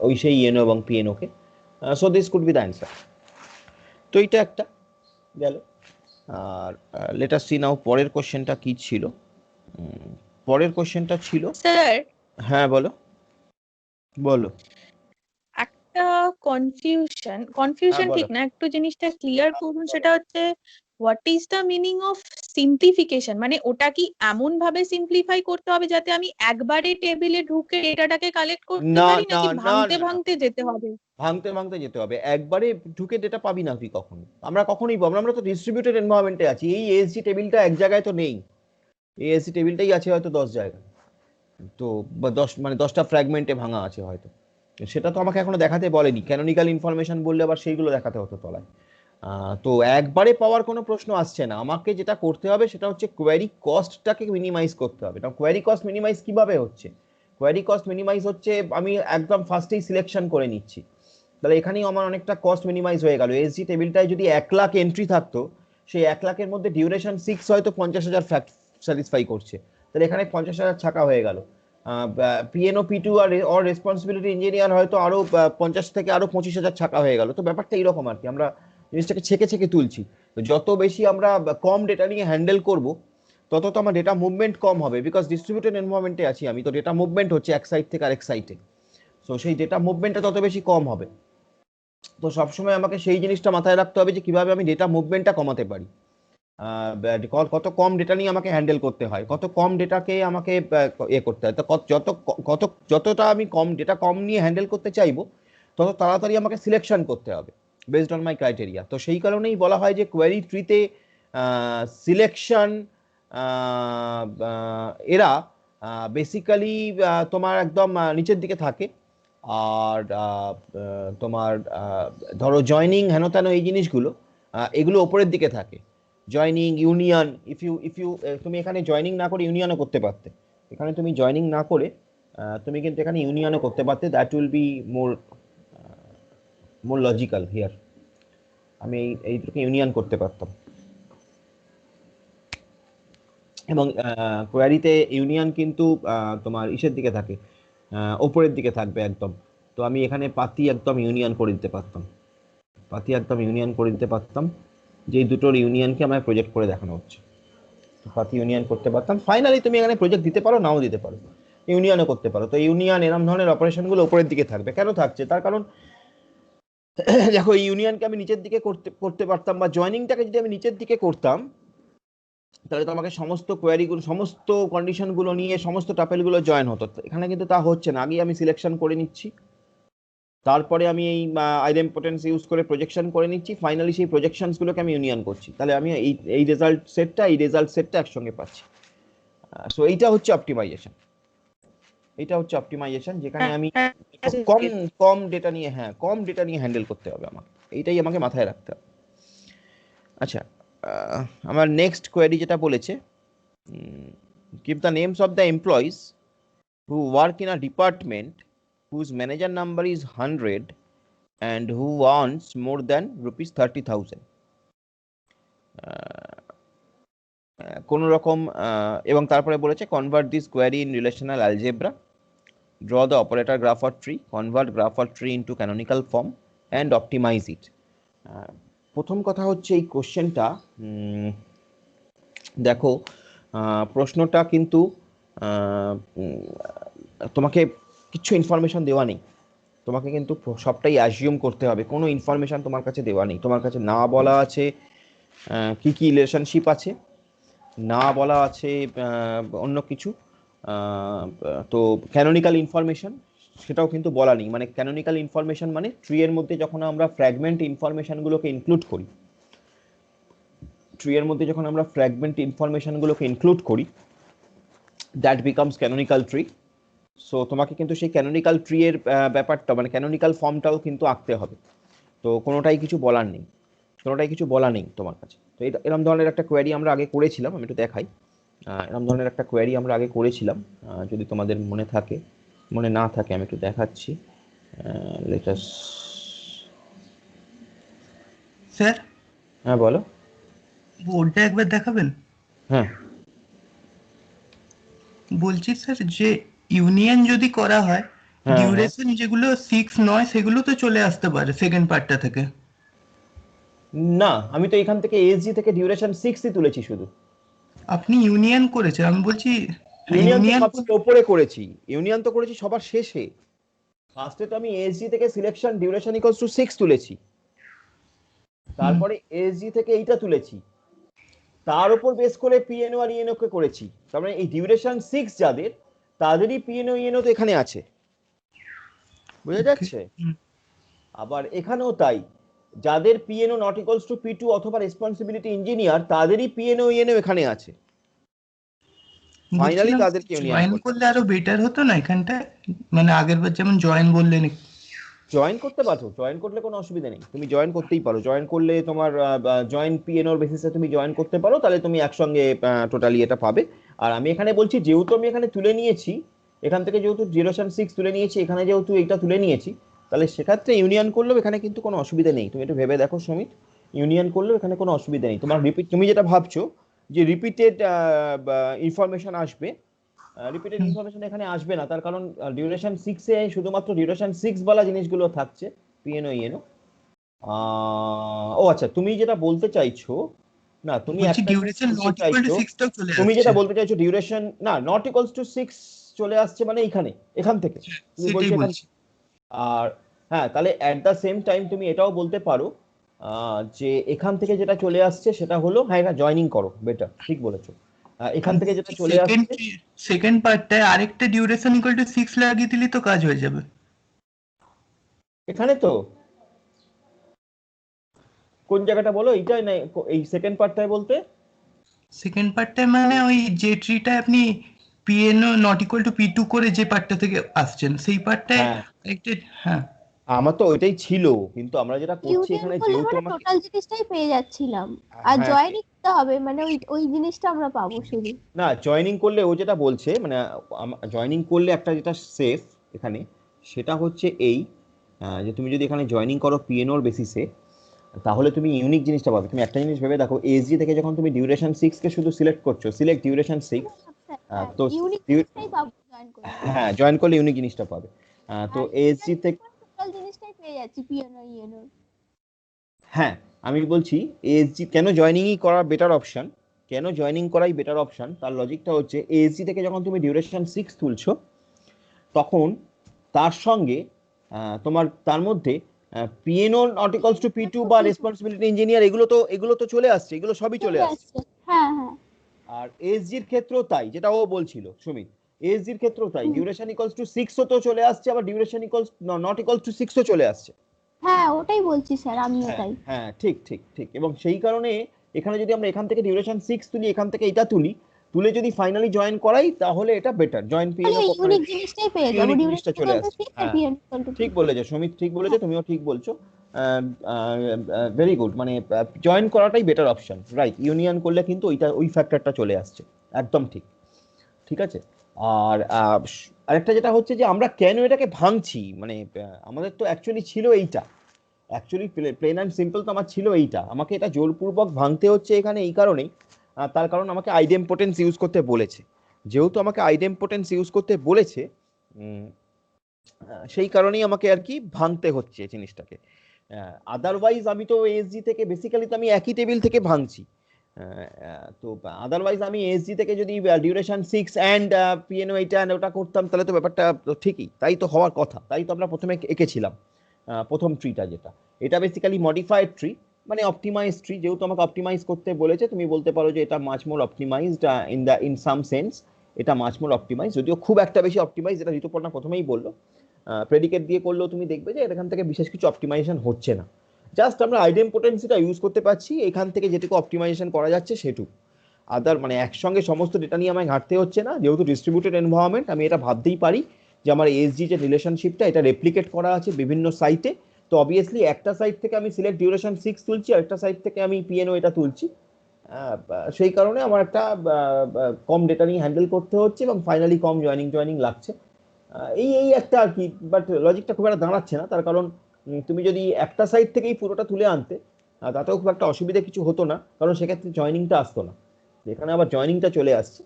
ওই সেই ইএনও এবং পিএনও কে। So this could be the answer. তো এটা একটা গেল। আর লেট আস সি নাও পরের কোশ্চেনটা কি ছিল। পরের কোশ্চেনটা ছিল, স্যার হ্যাঁ বলো একটা কনফিউশন ঠিক না, একটু জিনিসটা ক্লিয়ার করুন। সেটা হচ্ছে, what is the meaning of simplification? মানে ওটা কি এমন ভাবে সিম্পলিফাই করতে হবে যাতে আমি একবারে টেবিলে ঢুকে ডেটাটাকে কালেক্ট করতে পারি, নাকি ভাঙতে যেতে হবে? ভাঙতে যেতে হবে, একবারে ঢুকে ডেটা পাবি না তুই কখনো। আমরা কখনোই পাবো না, আমরা তো ডিস্ট্রিবিউটেড এনভায়রনমেন্টে আছি। এই এএসজি টেবিলটা এক জায়গায় তো নেই, এএসজি টেবিলটাই আছে হয়তো 10 জায়গায়, তো 10 মানে 10টা ফ্র্যাগমেন্টে ভাঙা আছে হয়তো। সেটা তো আমাকে এখনো দেখাতে বলেনি, ক্যানোনিক্যাল ইনফরমেশন বললে আবার সেইগুলো দেখাতে হতো তলায়। তো একবারে পাওয়ার কোনো প্রশ্ন আসছে না। আমাকে যেটা করতে হবে সেটা হচ্ছে কোয়েরি কস্টটাকে মিনিমাইজ করতে হবে। না, কোয়েরি কস্ট মিনিমাইজ কিভাবে হচ্ছে? কোয়েরি কস্ট মিনিমাইজ হচ্ছে আমি একদম ফার্স্টেই সিলেকশন করে নিচ্ছি, তাহলে এখানেই আমার অনেকটা কস্ট মিনিমাইজ হয়ে গেল। এসজি টেবিলটায় যদি 1 লাখ এন্ট্রি থাকতো, সেই 1 লাখের মধ্যে ডিউরেশন 6 হয়তো 50,000 স্যাটিসফাই করছে, তাহলে এখানে 50,000 ছাকা হয়ে গেল। পিএনও পি2 আর রেসপন্সিবিলিটি ইঞ্জিনিয়ার হয়তো আরো 50 থেকে আরো 25,000 ছাকা হয়ে গেল। তো ব্যাপারটা এইরকম আর কি, আমরা জিনিসটাকে ছেকে ছেকে তুলছি। তো যত বেশি আমরা কম ডেটা নিয়ে হ্যান্ডেল করব, তত তো আমার ডেটা মুভমেন্ট কম হবে, বিকজ ডিস্ট্রিবিউটেড এনভায়রনমেন্টে আছি আমি, তো ডেটা মুভমেন্ট হচ্ছে এক সাইড থেকে আরেক সাইডে। সো সেই ডেটা মুভমেন্টটা তত বেশি কম হবে। তো সবসময় আমাকে সেই জিনিসটা মাথায় রাখতে হবে যে কিভাবে আমি ডেটা মুভমেন্টটা কমাতে পারি। কত কম ডেটা নিয়ে আমাকে হ্যান্ডেল করতে হয়, কত কম ডেটাকে আমাকে করতে হয়। তো যতটা আমি কম নিয়ে হ্যান্ডেল করতে চাইবো, তত তাড়াতাড়ি আমাকে সিলেকশন করতে হবে বেসড অন মাই ক্রাইটেরিয়া। তো সেই কারণেই বলা হয় যে কোয়েরি ট্রিতে সিলেকশন এরা বেসিক্যালি তোমার একদম নিচের দিকে থাকে। আর তোমার ধরো জয়নিং হেন তেন এই জিনিসগুলো, এগুলো ওপরের দিকে থাকে। জয়নিং, ইউনিয়ন, ইফ ইউ তুমি এখানে জয়নিং না করে ইউনিয়নও করতে পারতে। এখানে তুমি জয়নিং না করে তুমি কিন্তু এখানে ইউনিয়নও করতে পারতে। That will be more logical here. আমি এইটুকু ইউনিয়ন করতে পারতাম। এবং কোয়ারিতে ইউনিয়ন কিন্তু তোমার ইসের দিকে থাকে, ওপরের দিকে থাকবে একদম। তো আমি এখানে পাতি একদম ইউনিয়ন করে দিতে পারতাম, যে দুটোর ইউনিয়নকে আমার প্রজেক্ট করে দেখানো হচ্ছে। পাতি ইউনিয়ন করতে পারতাম। ফাইনালি তুমি এখানে প্রজেক্ট দিতে পারো, নাও দিতে পারো, ইউনিয়নও করতে পারো। তো ইউনিয়ন এরকম ধরনের অপারেশনগুলো উপরের দিকে থাকবে। কেন থাকছে? তার কারণ দেখো, এই ইউনিয়নকে আমি নিচের দিকে করতে পারতাম, বা জয়নিংটাকে যদি আমি নিচের দিকে করতাম, তাহলে তো আমাকে সমস্ত কোয়ারিগুলো, সমস্ত কন্ডিশনগুলো নিয়ে সমস্ত টাপেলগুলো জয়েন হতো। এখানে কিন্তু তা হচ্ছে না। আগেই আমি সিলেকশন করে নিচ্ছি, তারপরে আমি এই আইডেম্পটেন্স ইউজ করে প্রজেকশন করে নিচ্ছি, ফাইনালি সেই প্রজেকশনসগুলোকে আমি ইউনিয়ন করছি। তাহলে আমি এই রেজাল্ট সেটটা একসঙ্গে পাচ্ছি। সো এইটা হচ্ছে অপটিমাইজেশন। যেখানে আমি কম কম ডেটা নিয়ে কম ডেটা নিয়ে হ্যান্ডেল করতে হবে আমাকে। এইটাই আমাকে মাথায় রাখতে হবে। আচ্ছা, আমার নেক্সট কোয়েরি যেটা বলেছে, give the names of the employees who work in a department whose manager number is 100 and who earns more than rupees 30,000. কোন রকম এবং তারপরে বলেছে convert this query in relational algebra, draw the operator graph or tree, convert graph or tree into canonical form and optimize it. প্রথম কথা হচ্ছে এই কোশ্চেনটা, দেখো প্রশ্নটা কিন্তু তোমাকে কিছু ইনফরমেশন দেওয়া নেই, তোমাকে কিন্তু সবটাই অ্যাজিউম করতে হবে। কোনো ইনফরমেশন তোমার কাছে দেওয়া নেই। তোমার কাছে না বলা আছে কি কি রিলেশনশিপ আছে, না বলা আছে অন্য কিছু। তো ক্যানোনিক্যাল ইনফরমেশন সেটাও কিন্তু বলা নেই। মানে ক্যানোনিক্যাল ইনফরমেশন মানে ট্রি এর মধ্যে যখন আমরা ফ্র্যাগমেন্ট ইনফরমেশনগুলোকে ইনক্লুড করি, that becomes canonical tree. So তোমাকে কিন্তু সেই ক্যানোনিক্যাল ট্রি এর ব্যাপারটা, মানে ক্যানোনিক্যাল ফর্মটাও কিন্তু আঁকতে হবে। তো কোনোটাই কিছু বলা নেই তোমার কাছে। তো এরকম ধরনের একটা কোয়েরি আমরা আগে করেছিলাম, আমি একটু দেখাই। এরকম ধরনের একটা কোয়েরি আমরা আগে করেছিলাম, যদি তোমাদের মনে না থাকে আমি একটু দেখাচ্ছি। লেটাস স্যার, হ্যাঁ বলো। বোর্ডটা একবার দেখাবেন? হ্যাঁ, বলছি স্যার, যে ইউনিয়ন যদি করা হয়, ডিউরেশন যেগুলো 6 নয় সেগুলো তো চলে আসতে পারে সেকেন্ড পার্টটা থেকে। না, আমি তো এখান থেকে এসজি থেকে ডিউরেশন 6ই তুলেছি শুধু। আপনি ইউনিয়ন করেছেন, আমি বলছি ইউনিয়ন তো সবচেয়ে উপরে করেছি, ইউনিয়ন তো করেছি সবার শেষে। ফার্স্টে তো আমি এসজি থেকে সিলেকশন ডিউরেশন ইকুয়ালস টু 6 তুলেছি, তারপরে এসজি থেকে এইটা তুলেছি, তার উপর বেস করে পিএনও আর ইএনও কে করেছি। তার মানে এই ডিউরেশন 6 যাদের, তাদেরই পিএনও ইএনও তো এখানে আছে, বুঝা যাচ্ছে? আবার এখানেও তাই, যাদের পিএনও নট ইকুয়ালস টু পি2 অথবা রেসপন্সিবিলিটি ইঞ্জিনিয়ার, তাদেরই পিএনও ইএনও এখানে আছে। ফাইনালি তাদেরকে ইউনিয়ন জয়েন করতে করলে আরো বেটার হতো না এখানটায়, মানে আগের বার যেমন জয়েন বললেন। জয়েন করতে পারো, জয়েন করলে কোনো অসুবিধা নেই, তুমি জয়েন করতেই পারো। জয়েন করলে তোমার জয়েন পিএনওর বেসিসে তুমি জয়েন করতে পারো, তাহলে তুমি একসঙ্গে টোটালি এটা পাবে। আর আমি এখানে বলছি, যেহেতু আমি এখানে তুলে নিয়েছি, এখান থেকে যেহেতু জেনারেশন 6 তুলে নিয়েছি, এখানে যেহেতু এইটা তুলে নিয়েছি, তাহলে সেক্ষেত্রে ইউনিয়ন করলেও এখানে কিন্তু কোনো অসুবিধা নেই। তুমি একটু ভেবে দেখো সুমিত, ইউনিয়ন করলেও এখানে কোনো অসুবিধা নেই। তোমার রিপিট, তুমি যেটা ভাবছো যে রিপিটেড ইনফরমেশন আসবে, রিপিটেড ইনফরমেশন এখানে আসবে না, তার কারণ ডিউরেশন 6 এ শুধুমাত্র ডিউরেশন 6 বলা জিনিসগুলো থাকছে, পিএনও ইএনও। ও আচ্ছা, তুমি যেটা বলতে চাইছো, না তুমি একটা ডিউরেশন নট ইকুয়াল টু 6 টাও চলে তুমি আসছে। যেটা বলতে চাইছো ডিউরেশন না নট ইকুয়ালস টু 6 চলে আসছে, মানে এখান থেকে তুমি সেটাই বলছো বলছি। আর হ্যাঁ, তাহলে অ্যাট দ্য সেম টাইম তুমি এটাও বলতে পারো যে এখান থেকে যেটা চলে আসছে সেটা হলো, হ্যাঁ এটা জয়েনিং করো, বেটার, ঠিক বলেছো। এখান থেকে যেটা চলে আসছে সেকেন্ড পার্টটায় আরেকটা ডিউরেশন ইকুয়াল টু 6 লাগিয়ে দিলে তো কাজ হয়ে যাবে। এখানে তো কোন জায়গাটা বলো, এইটাই না এই সেকেন্ড পার্টটাই বলতে? সেকেন্ড পার্টটায় মানে ওই যে ট্রিটা আপনি পিএনও নট ইকুয়াল টু পি2 করে যে পার্টটা থেকে আসছেন সেই পার্টটায় একটা। হ্যাঁ, আমার তো ওইটাই ছিল, কিন্তু আমরা যেটা করছি এখানে যেহেতু আমরা টোটাল জিনিসটাই পেয়ে যাচ্ছিলাম, আর জয়েনিং করতে হবে মানে ওই জিনিসটা আমরা পাবো শুধু। না, জয়েনিং করলে ও যেটা বলছে, মানে জয়েনিং করলে একটা যেটা সেফ এখানে, সেটা হচ্ছে এই যে তুমি যদি এখানে জয়েনিং করো পিএনওর বেসিসে, তাহলে তুমি ইউনিক জিনিসটা পাবে। তুমি একটা জিনিস ভেবে দেখো, এসজি থেকে যখন তুমি ডিউরেশন 6 কে শুধু সিলেক্ট করছো, সিলেক্ট ডিউরেশন 6, তো ইউনিক জিনিসটাই পাবো জয়েন করলে। হ্যাঁ, জয়েন করলে ইউনিক জিনিসটা পাবে। তো এসজি থেকে টোটাল জিনিসটাই পেয়ে যাচ্ছি পিএনও ইএনও। হ্যাঁ, আমি বলছি এএসজি কেন জয়েনিংই করা বেটার অপশন, কেন জয়েনিং করাই বেটার অপশন, তার লজিকটা হচ্ছে এএসজি থেকে যখন তুমি ডিউরেশন 6 তুলছো, তখন তার সঙ্গে তোমার তার মধ্যে পিএনও নট ইকুয়ালস টু পি2 বা রেসপন্সিবিলিটি ইঞ্জিনিয়ার, এগুলো তো চলে আসছে, এগুলো সবই চলে আসছে। হ্যাঁ হ্যাঁ। আর এসজির ক্ষেত্রেও তাই, যেটা ও বলছিল সুমিত, এসজির ক্ষেত্রেও তাই, ডিউরেশন ইকুয়ালস টু 6 ও তো চলে আসছে, আবার duration equals not equals to 6 ও চলে আসছে। হ্যাঁ ওটাই বলছি স্যার, আমিও তাই। হ্যাঁ, ঠিক ঠিক ঠিক। এবং সেই কারণে এখানে যদি আমরা এখান থেকে ডিউরেশন 6 তুলি, এখান থেকে এটা তুলে যদি ফাইনালি জয়েন করাই, তাহলে এটা বেটার। জয়েন পিএনও ইউনিক জিনিসটাই পেয়ে যাবো, জিনিসটা চলে আসছে। ঠিক বলেছো সুমিত, ঠিক বলেছো, তুমিও ঠিক বলছো। ভেরি গুড, মানে জয়েন করাটাই বেটার অপশন, রাইট। ইউনিয়ন করলে কিন্তু ওই ফ্যাক্টরটা চলে আসছে, একদম ঠিক। ঠিক আছে। আর আরেকটা যেটা হচ্ছে যে আমরা কেন এটাকে ভাঙছি, মানে আমাদের তো অ্যাকচুয়ালি ছিল এইটা, অ্যাকচুয়ালি প্লেন অ্যান্ড সিম্পল তো আমার ছিল এইটা, আমাকে এটা জোরপূর্বক ভাঙতে হচ্ছে এখানে এই কারণেই, তার কারণ আমাকে আইডেম্পোটেন্স ইউজ করতে বলেছে। যেহেতু আমাকে আইডেম্পোটেন্স ইউজ করতে বলেছে, সেই কারণেই আমাকে আর কি ভাঙতে হচ্ছে জিনিসটাকে। আদারওয়াইজ আমি তো এসজি থেকে বেসিক্যালি তো আমি একই টেবিল থেকে ভাঙছি। তো আদারওয়াইজ আমি এসজি থেকে যদি ডিউরেশন 6 অ্যান্ড পিএনও এইটা ওটা করতাম, তাহলে তো ব্যাপারটা ঠিকই, তাই তো হওয়ার কথা, তাই তো আমরা প্রথমে এঁকেছিলাম প্রথম ট্রিটা, যেটা এটা বেসিক্যালি মডিফাইড ট্রি, মানে অপটিমাইজ ট্রি। যেহেতু আমাকে অপটিমাইজ করতে বলেছে, তুমি বলতে পারো যে এটা much more optimised in some sense, এটা মাচ মোর অপটিমাইজ, যদিও খুব একটা বেশি অপটিমাইজ, এটা ঋতুপর্ণা প্রথমেই বললো। প্রেডিকেট দিয়ে করলেও তুমি দেখবে যে এখান থেকে বিশেষ কিছু অপটিমাইজেশন হচ্ছে না, জাস্ট আমরা আইডেম্পোটেন্সিটা ইউজ করতে পারছি, এখান থেকে যেটুকু অপটিমাইজেশন করা যাচ্ছে সেটুকু। আদার মানে একসঙ্গে সমস্ত ডেটা নিয়ে আমায় ঘাটতে হচ্ছে না, যেহেতু ডিস্ট্রিবিউটেড এনভায়রনমেন্ট, আমি এটা ভাবতেই পারি যে আমার এসজি যে রিলেশনশিপটা, এটা রেপ্লিকেট করা আছে বিভিন্ন সাইটে। তো অবভিয়াসলি একটা সাইট থেকে আমি সিলেক্ট ডিউরেশন 6 তুলছি, আর একটা সাইট থেকে আমি পিএনও এটা তুলছি, সেই কারণে আমার একটা কম ডেটা নিয়ে হ্যান্ডেল করতে হচ্ছে, এবং ফাইনালি কম জয়েনিং লাগছে। এই একটা আর কি, বাট লজিকটা খুব একটা দাঁড়াচ্ছে না, তার কারণ তুমি যদি একটা সাইড থেকেই পুরোটা তুলে আনতে, তাতেও খুব একটা অসুবিধা কিছু হতো না, কারণ সেক্ষেত্রে জয়েনিংটা আসতো না। এখানে আবার জয়েনিংটা চলে আসছে,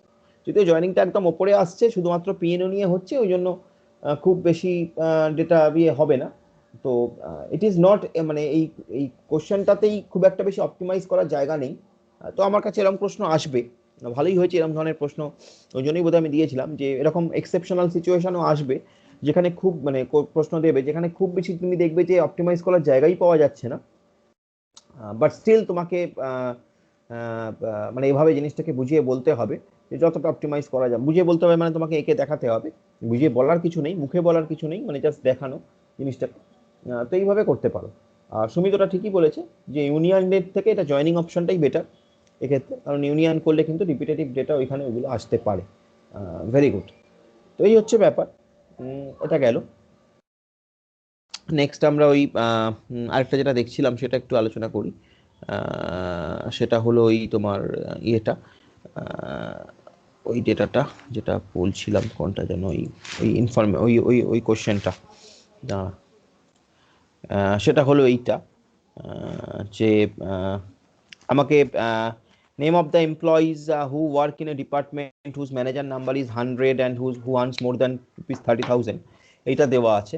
যদিও জয়েনিংটা একদম ওপরে আসছে, শুধুমাত্র পিএনও নিয়ে হচ্ছে, ওই জন্য খুব বেশি ডেটা ইয়ে হবে না। তো ইট ইজ নট, মানে এই কোশ্চেনটাতেই খুব একটা বেশি অপটিমাইজ করার জায়গা নেই। তো আমার কাছে এরকম প্রশ্ন আসবে, ভালোই হয়েছে এরকম ধরনের প্রশ্ন, ওই জন্যই বোধহয় আমি দিয়েছিলাম যে এরকম এক্সেপশনাল সিচুয়েশনও আসবে, যেখানে খুব মানে প্রশ্ন দেবে যেখানে খুব বেশি তুমি দেখবে যে অপটিমাইজ করার জায়গাই পাওয়া যাচ্ছে না, বাট স্টিল তোমাকে মানে এইভাবে জিনিসটাকে বুঝিয়ে বলতে হবে যে যতটা অপটিমাইজ করা যায় বুঝিয়ে বলতে হবে, মানে তোমাকে এঁকে দেখাতে হবে, বুঝিয়ে বলার কিছু নেই, মুখে বলার কিছু নেই, মানে জাস্ট দেখানো জিনিসটা। তো এইভাবে করতে পারো। আর সুমিত ওটা ঠিকই বলেছে যে ইউনিয়ন ডেট থেকে এটা জয়েনিং অপশনটাই বেটার এক্ষেত্রে, কারণ ইউনিয়ন করলে কিন্তু রিপিটেটিভ ডেটা ওইখানে ওইগুলো আসতে পারে। Very good. তো এই হচ্ছে ব্যাপার, এটা গেল। নেক্সট আমরা ওই আরেকটা যেটা দেখছিলাম সেটা একটু আলোচনা করি। সেটা হলো ওই তোমার ইয়েটা, ওই ডেটাটা যেটা বলছিলাম, কোনটা যেন, ওই ওই কোশ্চেনটা, সেটা হলো এইটা, যে আমাকে name of the employees who work in a department whose manager number is 100 and who earns more than ₹30,000, এইটা দেওয়া আছে।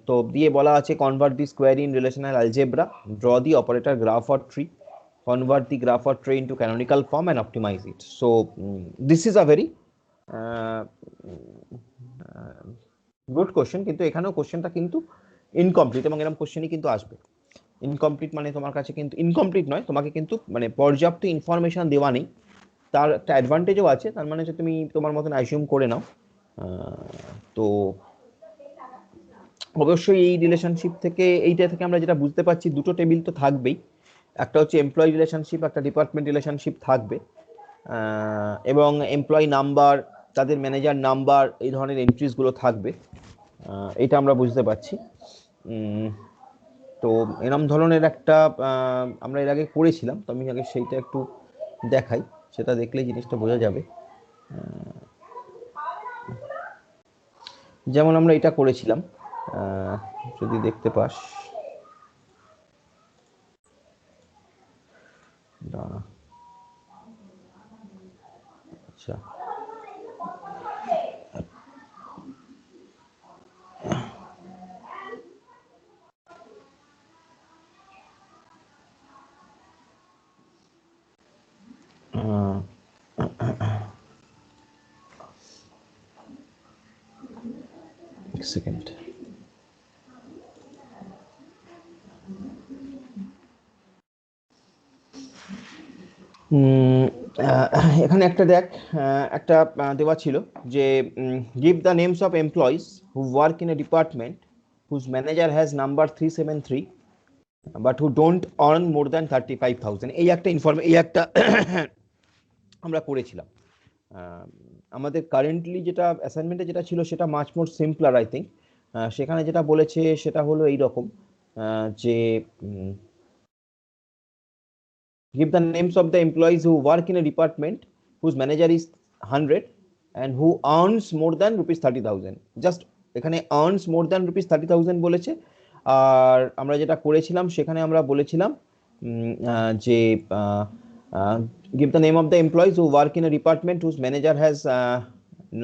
তো দিয়ে বলা আছে convert this query in relational algebra, draw the operator graph or tree, convert the graph or tree into canonical form and optimize it. So this is a very good question, কিন্তু এখানেও কোশ্চেনটা কিন্তু ইনকমপ্লিট, এবং এরকম কোশ্চেনই কিন্তু আসবে। Incomplete মানে তোমার কাছে কিন্তু ইনকমপ্লিট নয়, তোমাকে কিন্তু মানে পর্যাপ্ত ইনফরমেশন দেওয়া নেই। তার একটা অ্যাডভান্টেজও আছে, তার মানে হচ্ছে তুমি তোমার মতন অ্যাজিউম করে নাও। তো অবশ্যই এই রিলেশনশিপ থেকে, এইটা থেকে আমরা যেটা বুঝতে পারছি, দুটো টেবিল তো থাকবেই, একটা হচ্ছে এমপ্লয়ি রিলেশনশিপ, একটা ডিপার্টমেন্ট রিলেশনশিপ থাকবে, এবং এমপ্লয়ি নাম্বার, তাদের ম্যানেজার নাম্বার, এই ধরনের এন্ট্রিজগুলো থাকবে, এটা আমরা বুঝতে পারছি। তো এরম ধরনের একটা আমরা এর আগে করেছিলাম, তো আমি আগে সেইটা একটু দেখাই, সেটা দেখলেই জিনিসটা বোঝা যাবে। যেমন আমরা এটা করেছিলাম, যদি দেখতে পাস, আচ্ছা এক সেকেন্ড, এখানে একটা দেখ, একটা দেওয়া ছিল যে give the names of employees who work in a department whose manager has number 373 but who don't earn more than 35,000। এই একটা আমরা করেছিলাম। আমাদের কারেন্টলি যেটা অ্যাসাইনমেন্টে যেটা ছিল সেটা much more simpler I think. সেখানে যেটা বলেছে সেটা হলো এইরকম, যে give the names of the employees who work in a department whose manager is 100 and who earns more than ₹30,000. Just এখানে earns more than ₹30,000 বলেছে। আর আমরা যেটা করেছিলাম সেখানে আমরা বলেছিলাম যে give the name of the employees who work in a department whose manager has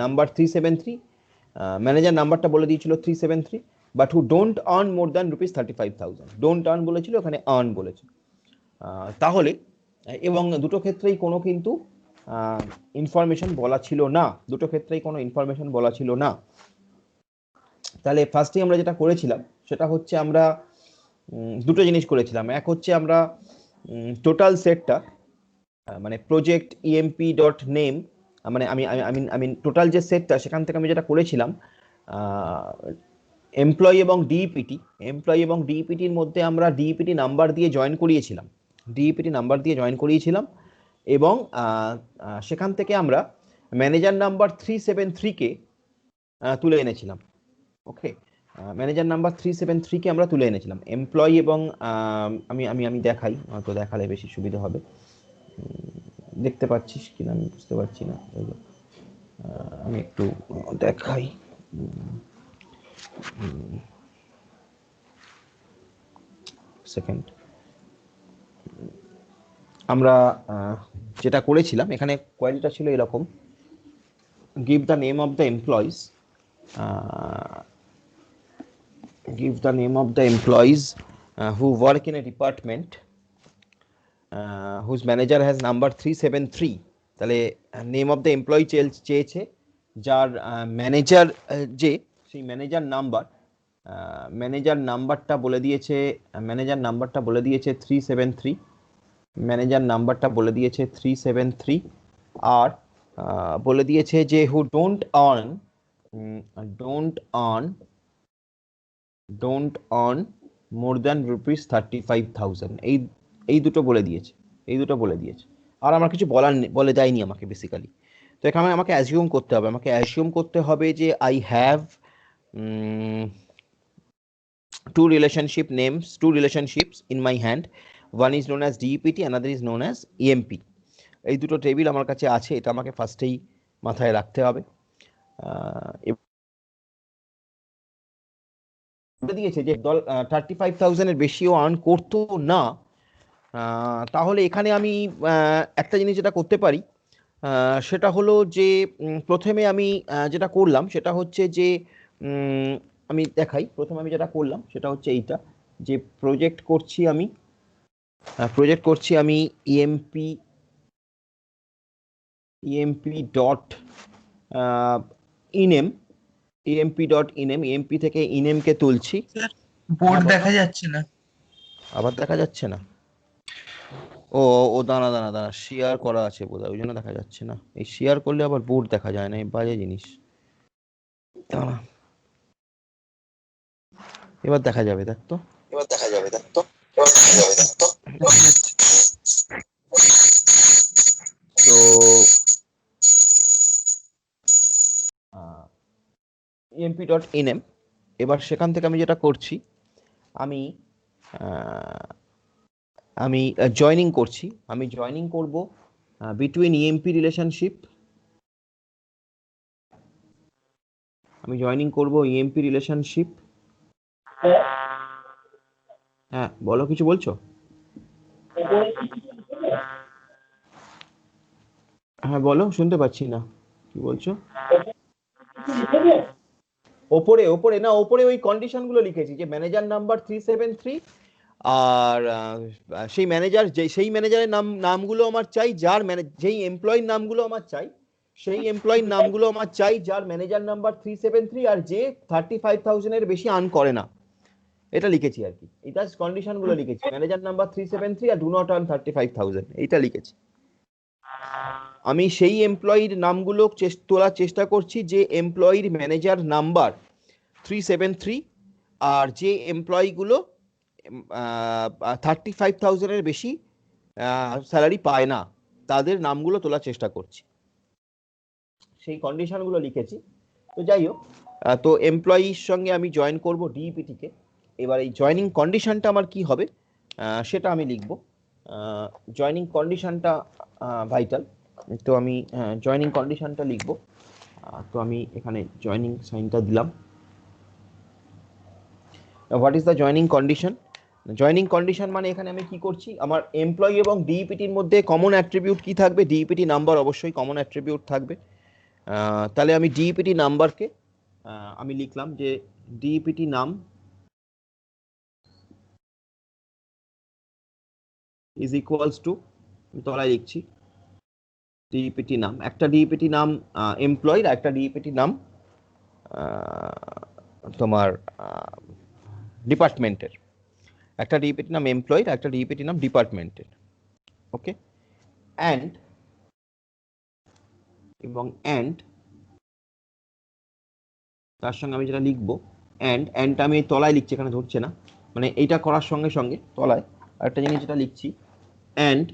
number 373, manager নাম্বারটা বলে দিয়েছিল 373, but who don't earn more than ₹35,000, don't earn বলেছিল, ওখানে earn বলেছে। তাহলে, এবং দুটো ক্ষেত্রেই কোনো কিন্তু ইনফরমেশন বলা ছিল না, দুটো ক্ষেত্রেই কোনো ইনফরমেশন বলা ছিল না। তাহলে ফার্স্টে আমরা যেটা করেছিলাম সেটা হচ্ছে আমরা দুটো জিনিস করেছিলাম। এক হচ্ছে আমরা টোটাল সেটটা, মানে প্রজেক্ট ইএমপি ডট নেম, মানে আমি টোটাল যে সেটটা, সেখান থেকে আমি যেটা করেছিলাম, এমপ্লয়ি এবং ডিইপিটির মধ্যে আমরা ডিইপিটি নাম্বার দিয়ে জয়েন করিয়েছিলাম, এবং সেখান থেকে আমরা ম্যানেজার নাম্বার 373-কে তুলে এনেছিলাম। ওকে, ম্যানেজার নাম্বার 373-কে আমরা তুলে এনেছিলাম। এমপ্লয়ি এবং আমি দেখাই, হয়তো দেখালে বেশি সুবিধা হবে। দেখতে পাচ্ছিস কিনা আমি বুঝতে পারছি না, আমি একটু দেখাই। সেকেন্ড, আমরা যেটা করেছিলাম এখানে কোয়ারিটা ছিল এরকম, give the name of the employees who work in a department whose manager has number 373। তাহলে নেম অফ দ্য এমপ্লয়ি চেয়েছে যার ম্যানেজার, যে সেই ম্যানেজার নাম্বারটা বলে দিয়েছে 373, ম্যানেজার নাম্বারটা বলে দিয়েছে 373, আর বলে দিয়েছে যে হু ডোন্ট আর্ন মোর দ্যান ₹35,000। এই দুটো বলে দিয়েছে, আর আমার কিছু বলে দেয়নি আমাকে বেসিক্যালি। তো এখানে আমাকে অ্যাজিউম করতে হবে যে I have two relationships in my hand. One is known as DEPT, another is known as EMP. এই দুটো টেবিল আমার কাছে আছে, এটা আমাকে ফার্স্টেই মাথায় রাখতে হবে। দিয়েছে যে দল 35,000 এর বেশিও আর্ন করতো না, তাহলে এখানে আমি একটা জিনিস যেটা করতে পারি সেটা হলো যে প্রথমে আমি যেটা করলাম সেটা হচ্ছে যে আমি দেখাই, প্রথমে আমি যেটা করলাম সেটা হচ্ছে এইটা, যে প্রজেক্ট করছি আমি emp ডট ইনএম, emp থেকে ইনএম কে তুলছি। বোর্ড দেখা যাচ্ছে না, আবার দেখা যাচ্ছে না? ও দাঁড়া শেয়ার করা আছে বোধহয়, ওই জন্য দেখা যাচ্ছে না। এই শেয়ার করলে আবার বোর্ড দেখা যায় না, এই বাজে জিনিস। দাঁড়া, এবার দেখা যাবে, দেখ তো। তো emp.nm, এবার সেখান থেকে আমি যেটা করছি আমি জয়েনিং করছি। আমি জয়েনিং করব বিটুইন EMP রিলেশনশিপ, হ্যাঁ বলো, কিছু বলছো? হ্যাঁ বলো, শুনতে পাচ্ছি না, কি বলছো? ওপরে ওই কন্ডিশন গুলো লিখেছি, যে ম্যানেজার নাম্বার 373, আর সেই ম্যানেজারের নামগুলো আমার চাই, যেই এমপ্লয়ির নামগুলো আমার চাই, সেই এমপ্লয়ির নামগুলো আমার চাই যার ম্যানেজার নাম্বার 373 আর যে 35,000 এর বেশি আর্ন করে না। এটা লিখেছি আর কি, এটা কন্ডিশন গুলো লিখেছি, ম্যানেজার নাম্বার 373 আর ডু নট আর্ন 35,000, এইটা লিখেছি। আমি সেই এমপ্লয়ির নামগুলো তোলার চেষ্টা করছি যে এমপ্লয়ির ম্যানেজার নাম্বার 373 আর যে এমপ্লয়িগুলো 35,000 এর বেশি স্যালারি পায় না, তাদের নামগুলো তোলার চেষ্টা করছি, সেই কন্ডিশনগুলো লিখেছি। তো যাই হোক, তো এমপ্লয়ির সঙ্গে আমি জয়েন করব DEPT কে। এবার এই জয়েনিং কন্ডিশনটা আমার কি হবে সেটা আমি লিখব। জয়েনিং কন্ডিশনটা ভাইটাল, তো আমি জয়েনিং কন্ডিশনটা লিখব। তো আমি এখানে জয়েনিং সাইনটা দিলাম। What is the joining condition? Joining condition মানে এখানে আমি কি করছি, আমার এমপ্লয়ি এবং DEPTর মধ্যে কমন অ্যাট্রিবিউট কি থাকবে? DEPT নাম্বার অবশ্যই কমন অ্যাট্রিবিউট থাকবে। তাহলে আমি DEPT নাম্বারকে আমি লিখলাম যে DEPT নাম ইজ ইকুয়ালস টু, তলায় লিখছি DEPT নাম, একটা DEPT নাম এমপ্লয়ির, একটা DEPT নাম তোমার ডিপার্টমেন্টের, একটা DEPT নাম এমপ্লয়ির, একটা DEPT নাম ডিপার্টমেন্টের। ওকে, অ্যান্ড তার সঙ্গে আমি যেটা লিখবো অ্যান্ডটা আমি তলায় লিখছি, এখানে ধরছে না, মানে এইটা করার সঙ্গে সঙ্গে তলায় আরেকটা জিনিস যেটা লিখছি, অ্যান্ড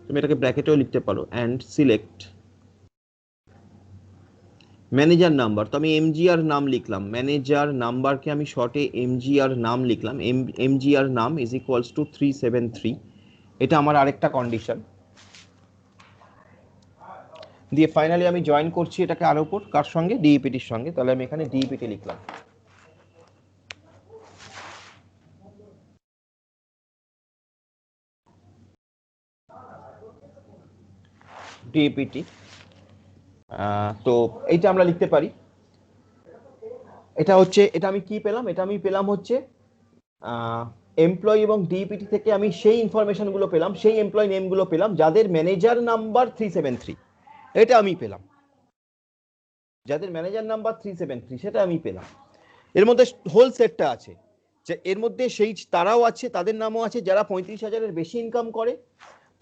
তুমি এটাকে ব্র্যাকেটেও লিখতে পারো, অ্যান্ড সিলেক্ট ম্যানেজার নাম্বার। তো আমি MGR নাম লিখলাম, ম্যানেজার নাম্বারকে আমি শর্টে MGR নাম লিখলাম, MGR নাম ইজ ইকুয়ালস টু 373। এটা আমার আরেকটা কন্ডিশন। দিয়ে ফাইনালি আমি জয়েন করছি এটাকে আর উপর, কার সঙ্গে? DEPTর সঙ্গে। তাহলে আমি এখানে DEPT লিখলাম। DEPT, তো এইটা আমরা লিখতে পারি। এটা আমি কি পেলাম? এটা আমি পেলাম হচ্ছে এমপ্লয়ি এবং DEPT থেকে আমি সেই ইনফরমেশন গুলো পেলাম, সেই এমপ্লয়ি নেম গুলো পেলাম যাদের ম্যানেজার নাম্বার 373, এটা আমি পেলাম, যাদের ম্যানেজার নাম্বার 373 সেটা আমি পেলাম। এর মধ্যে হোল সেটটা আছে, যে এর মধ্যে সেই তারাও আছে, তাদের নামও আছে যারা 35,000 এর বেশি ইনকাম করে,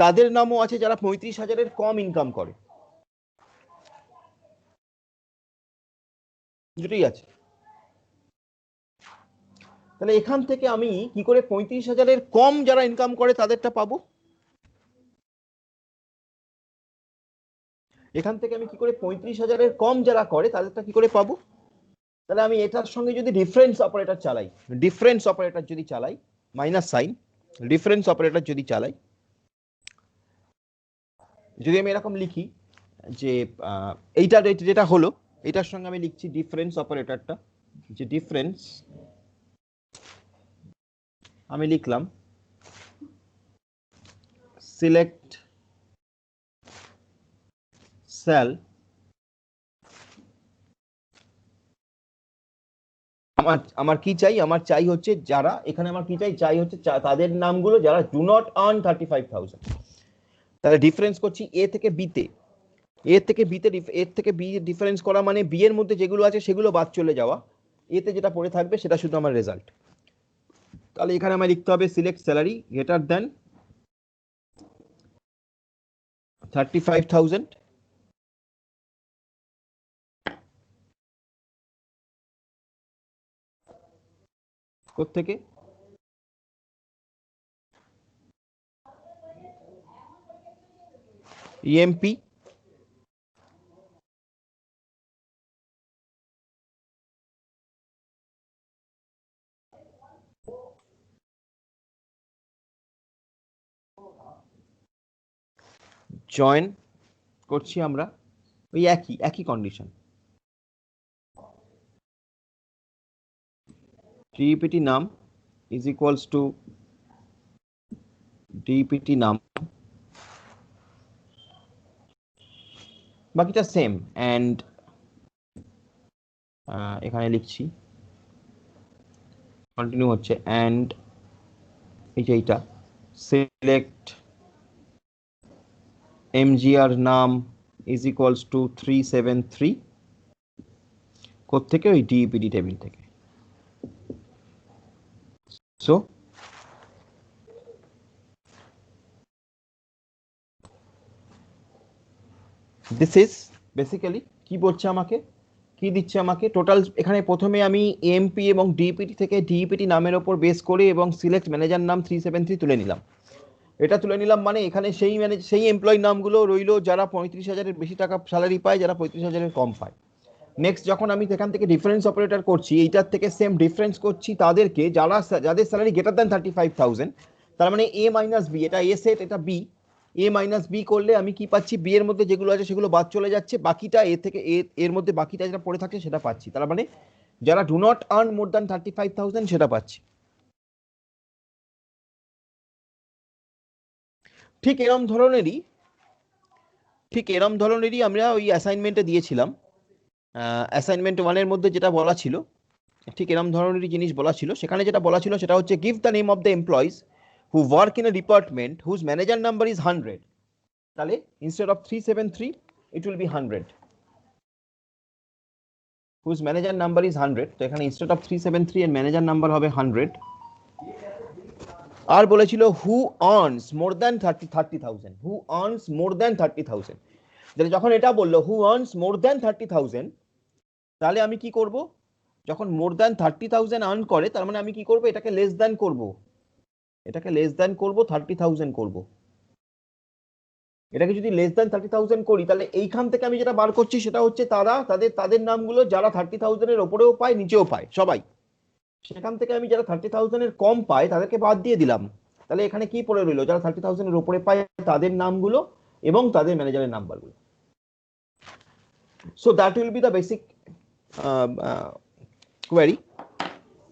তাদের নামও আছে যারা 35,000 এর কম ইনকাম করে, দুটোই আছে। তাহলে এখান থেকে আমি কি করে 35,000-এর কম যারা ইনকাম করে তাদেরটা পাবো? এখান থেকে আমি কি করে 35,000-এর কম যারা করে তাদেরটা কি করে পাবো? তাহলে আমি এটার সঙ্গে যদি ডিফারেন্স অপারেটর চালাই, ডিফারেন্স অপারেটর যদি চালাই, মাইনাস সাইন, ডিফারেন্স অপারেটর যদি চালাই, যদি আমি এরকম লিখি যে এইটা যেটা হলো এটার সঙ্গে আমি লিখছি ডিফারেন্স অপারেটরটা, যে ডিফারেন্স আমি লিখলাম সিলেক্ট সেল, আমার কি চাই? আমার চাই হচ্ছে যারা এখানে, আমার কি চাই হচ্ছে তাদের নামগুলো যারা ডু নট আর্ন 35,000। তাহলে ডিফারেন্স করছি এ থেকে বিতে, এর থেকে বি ডিফারেন্স করা মানে বি এর মধ্যে যেগুলো আছে সেগুলো বাদ চলে যাওয়া, এতে যেটা পড়ে থাকবে সেটা শুধু আমার রেজাল্ট। তাহলে এখানে আমার লিখতে হবে সিলেক্ট স্যালারি গ্রেটার দেন 35,000, কোত্থেকে? ইএমপি জয়েন করছি আমরা ওই একই কন্ডিশন, ডিপিটি নাম ইজ ইকুয়ালস টু ডিপিটি নাম, বাকিটা সেম। অ্যান্ড এখানে লিখছি কন্টিনিউ হচ্ছে, অ্যান্ড এই যে এইটা সিলেক্ট এমজিআর নাম ইজ ইকুয়ালস টু 373, কোত্থেকে? ওই ডিপিডি টেবিল থেকে। সো দিস ইজ বেসিক্যালি কি বলছে আমাকে, কি দিচ্ছে আমাকে টোটাল। এখানে প্রথমে আমি এমপি এবং ডিপিটি থেকে ডিপিটি নামের ওপর বেস করে এবং সিলেক্ট ম্যানেজার নাম 373 তুলে নিলাম। এটা তুলে নিলাম মানে এখানে সেই এমপ্লয়ি নামগুলো রইলো যারা 35,000-এর বেশি টাকা স্যালারি পায়, যারা 35,000-এর কম পায়। নেক্সট যখন আমি সেখান থেকে ডিফারেন্স অপারেটর করছি, এইটার থেকে সেম ডিফারেন্স করছি তাদেরকে যাদের স্যালারি গ্রেটার দেন 35,000। তার মানে এ মাইনাস বি, এটা এ সেট, এটা বি। এ মাইনাস বি করলে আমি কি পাচ্ছি? বি এর মধ্যে যেগুলো আছে সেগুলো বাদ চলে যাচ্ছে, বাকিটা এ থেকে এর মধ্যে বাকিটা যেটা পড়ে থাকছে সেটা পাচ্ছি। তার মানে যারা do not earn more than 35,000 সেটা পাচ্ছি। ঠিক এরম ধরনেরই আমরা ওই অ্যাসাইনমেন্টে দিয়েছিলাম। অ্যাসাইনমেন্ট 1-এর মধ্যে যেটা বলা ছিল, ঠিক এরম ধরনেরই জিনিস বলা ছিল। সেখানে যেটা বলা ছিল সেটা হচ্ছে give the name of the employees who work in a department whose manager number is 100। তাহলে instead of 373 it will be 100, whose manager number is 100। তো এখানে ইনস্টেড অফ 373 এর ম্যানেজার নাম্বার হবে 100। আর বলেছিল হু আর্নস মোর দ্যান 30,000, হু earns more than 30,000। তাহলে যখন এটা বললো হু আর্নস মোর দ্যান 30,000, তাহলে আমি কি করব? যখন মোর দ্যান 30,000 আর্ন করে তার মানে আমি কি করব? এটাকে লেস দ্যান করব, 30,000 করব। এটাকে যদি লেস দ্যান 30,000 করি তাহলে এইখান থেকে আমি যেটা বার করছি সেটা হচ্ছে তাদের নামগুলো যারা 30,000-এর ওপরেও পায় নিচেও পায় সবাই। সেখান থেকে আমি যারা 30,000-এর কম পায় তাদেরকে বাদ দিয়ে দিলাম। তাহলে এখানে কি পড়ে রইলো? যারা 30,000-এর ওপরে পায় তাদের নামগুলো এবং তাদের ম্যানেজারের নাম্বারগুলো। So that will be the basic query.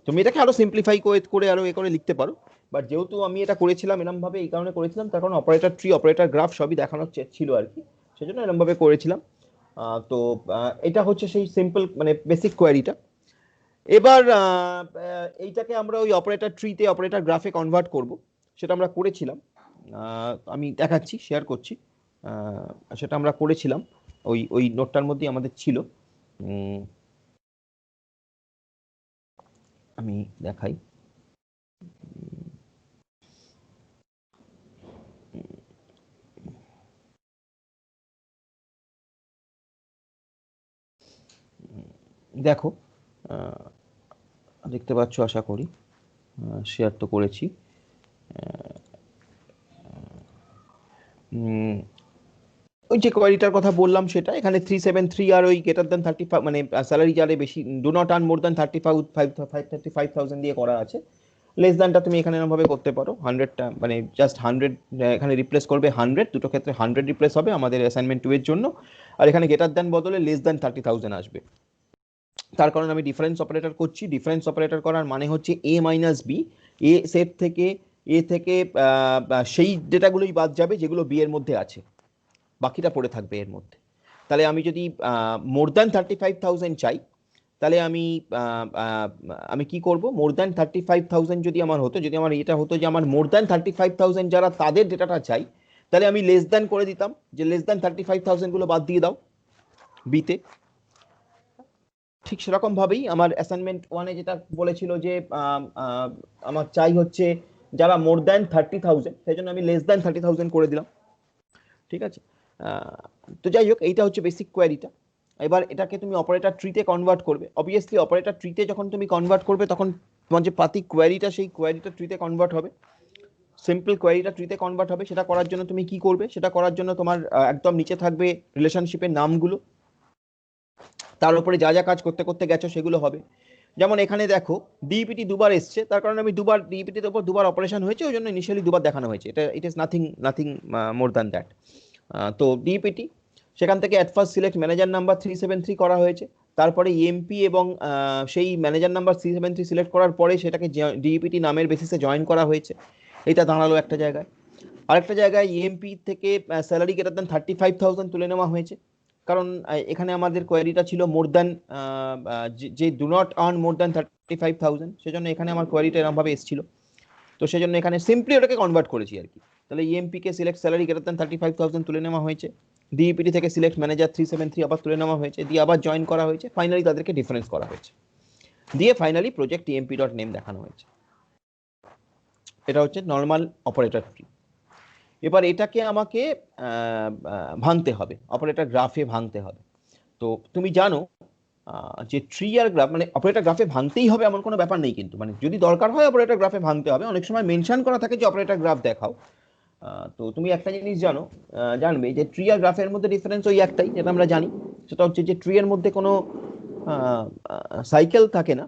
তুমি এটাকে আরো সিম্পলিফাই করে আরো করে লিখতে পারো, বাট যেহেতু আমি এটা করেছিলাম এরকম ভাবে, এই কারণে করেছিলাম তার কারণ অপারেটর ট্রি, অপারেটর গ্রাফ সবই দেখানোর ছিল আর কি, সেজন্য এরকম ভাবে করেছিলাম। তো এটা হচ্ছে সেই সিম্পল মানে বেসিক কোয়েরিটা। এবার এইটাকে আমরা ওই অপারেটর ট্রিতে, অপারেটর গ্রাফে কনভার্ট করব, সেটা আমরা করেছিলাম। আমি দেখাচ্ছি, শেয়ার করছি। সেটা আমরা করেছিলাম, ওই নোটটার মধ্যেই আমাদের ছিল। আমি দেখাই। দেখো, দেখতে পাচ্ছ আশা করি। শেয়ার তো করেছি। ওই যে কোয়ারিটার কথা বললাম সেটা এখানে 373 আর ওই গ্রেটার দ্যান 35 মানে স্যালারি যারে বেশি do not earn more than 35,000 দিয়ে করা আছে। লেস দ্যানটা তুমি এখানে এরকম ভাবে করতে পারো 100টা মানে জাস্ট 100 এখানে রিপ্লেস করবে 100, দুটো ক্ষেত্রে 100 রিপ্লেস হবে আমাদের অ্যাসাইনমেন্ট 2 এর জন্য, আর এখানে গ্রেটার দ্যান বদলে লেস দ্যান 30,000 আসবে। তার কারণে আমি ডিফারেন্স অপারেটর করছি। ডিফারেন্স অপারেটর করার মানে হচ্ছে এ মাইনাস বি, এ সেট থেকে সেই ডেটাগুলোই বাদ যাবে যেগুলো বি এর মধ্যে আছে, বাকিটা পড়ে থাকবে এর মধ্যে। তাহলে আমি যদি মোর দ্যান 35,000 চাই তাহলে আমি কি করব, মোর দ্যান 35,000 যদি আমার হতো, যদি আমার এটা হতো যে আমার মোর দ্যান 35,000 যারা তাদের ডেটাটা চাই, তাহলে আমি লেস দ্যান করে দিতাম যে লেস দ্যান 35,000 গুলো বাদ দিয়ে দাও বিতে। ঠিক সেরকম ভাবেই আমার অ্যাসাইনমেন্ট 1-এ যেটা বলেছিল যে আমার চাই হচ্ছে যারা মোর দ্যান 30,000, সেই জন্য আমি লেস দ্যান 30,000 করে দিলাম। ঠিক আছে, তো যাই হোক এইটা হচ্ছে বেসিক কোয়ারিটা। এবার এটাকে তুমি অপারেটর ট্রিতে কনভার্ট করবে। অবভিয়াসলি অপারেটর ট্রিতে যখন তুমি কনভার্ট করবে তখন তোমার যে পাতি কোয়ারিটা সেই কোয়ারিটা ট্রিতে কনভার্ট হবে, সিম্পল কোয়ারিটা ট্রিতে কনভার্ট হবে। সেটা করার জন্য তুমি কি করবে, সেটা করার জন্য তোমার একদম নিচে থাকবে রিলেশনশিপের নামগুলো, তার উপরে যা যা কাজ করতে করতে গেছো সেগুলো হবে। যেমন এখানে দেখো ডিইপিটি দুবার এসছে, তার কারণে আমি দুবার ডিইপিটির উপর দুবার অপারেশন হয়েছে, ওই জন্য ইনিশিয়ালি দুবার দেখানো হয়েছে। এটা it is nothing more than that. তো ডিইপিটি সেখান থেকে at first select manager number 373 করা হয়েছে, তারপরে ইএমপি এবং সেই ম্যানেজার নাম্বার 373 সিলেক্ট করার পরে সেটাকে ডিইপিটি নামের বেসিসে জয়েন করা হয়েছে। এটা দাঁড়ালো একটা জায়গায়। আরেকটা জায়গায় ইএমপি থেকে স্যালারি গ্রেটার দ্যান 35,000 তুলে নেওয়া হয়েছে, কারণ এখানে আমাদের কোয়ারিটা ছিল মোর দ্যান যে do not earn more than 35,000, সেজন্য এখানে আমার কোয়ারিটা এরকমভাবে এসেছিল। তো সেজন্য এখানে সিম্পলি ওটাকে কনভার্ট করেছি আর কি। তাহলে ইএমপি কে সিলেক্ট স্যালারি গ্রেটার দ্যান 35,000 তুলে নেওয়া হয়েছে, ডিইপিটি থেকে সিলেক্ট ম্যানেজার 373 আবার তুলে নেওয়া হয়েছে, দিয়ে আবার জয়েন করা হয়েছে, ফাইনালি তাদেরকে ডিফারেন্স করা হয়েছে, দিয়ে finally project EMP dot name দেখানো হয়েছে। এটা হচ্ছে নর্মাল অপারেটর ট্রি। এবার এটাকে আমাকে ভাঙতে হবে, অপারেটর গ্রাফে ভাঙতে হবে। তো তুমি জানো যে ট্রি আর গ্রাফ মানে অপারেটর গ্রাফে ভাঙতেই হবে এমন কোনো ব্যাপার নেই, কিন্তু মানে যদি দরকার হয় অপারেটর গ্রাফে ভাঙতে হবে। অনেক সময় মেনশন করা থাকে যে অপারেটর গ্রাফ দেখাও। তো তুমি একটা জিনিস জানবে যে ট্রি আর গ্রাফের মধ্যে ডিফারেন্স ওই একটাই, যেটা আমরা জানি, সেটা হচ্ছে যে ট্রি এর মধ্যে কোনো সাইকেল থাকে না,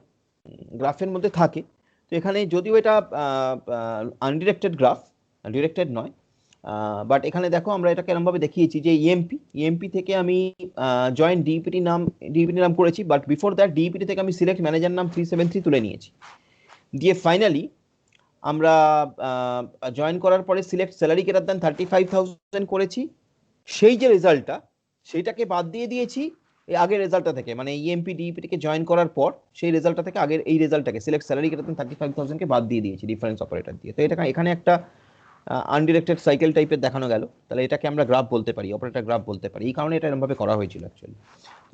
গ্রাফের মধ্যে থাকে। তো এখানে যদিও এটা আনডিরেক্টেড গ্রাফ, ডিরেক্টেড নয়, বাট এখানে দেখো আমরা এটাকে এরকমভাবে দেখিয়েছি যে ইএমপি থেকে আমি জয়েন ডিইপিটি নাম করেছি, বাট বিফোর দ্যাট ডিইপিটি থেকে আমি সিলেক্ট ম্যানেজার নাম 373 তুলে নিয়েছি, দিয়ে ফাইনালি আমরা জয়েন করার পরে সিলেক্ট স্যালারি গ্রেটার দ্যান 35,000 করেছি। সেই যে রেজাল্টটা সেইটাকে বাদ দিয়ে দিয়েছি এই আগের রেজাল্টটা থেকে, মানে ইএমপি ডিইপিটিকে জয়েন করার পর সেই রেজাল্টটা থেকে আগের এই রেজাল্টটাকে সিলেক্ট স্যালারি গ্রেটার দ্যান 35,000 কে বাদ দিয়ে দিয়েছি ডিফারেন্স অপারেটর দিয়ে। তো এটা এখানে একটা আনডিরেক্টেড সাইকেল টাইপের দেখানো গেল। তাহলে এটাকে আমরা গ্রাফ বলতে পারি, অপারেটর গ্রাফ বলতে পারি। এই কারণে এটা এরকমভাবে করা হয়েছিল অ্যাকচুয়ালি,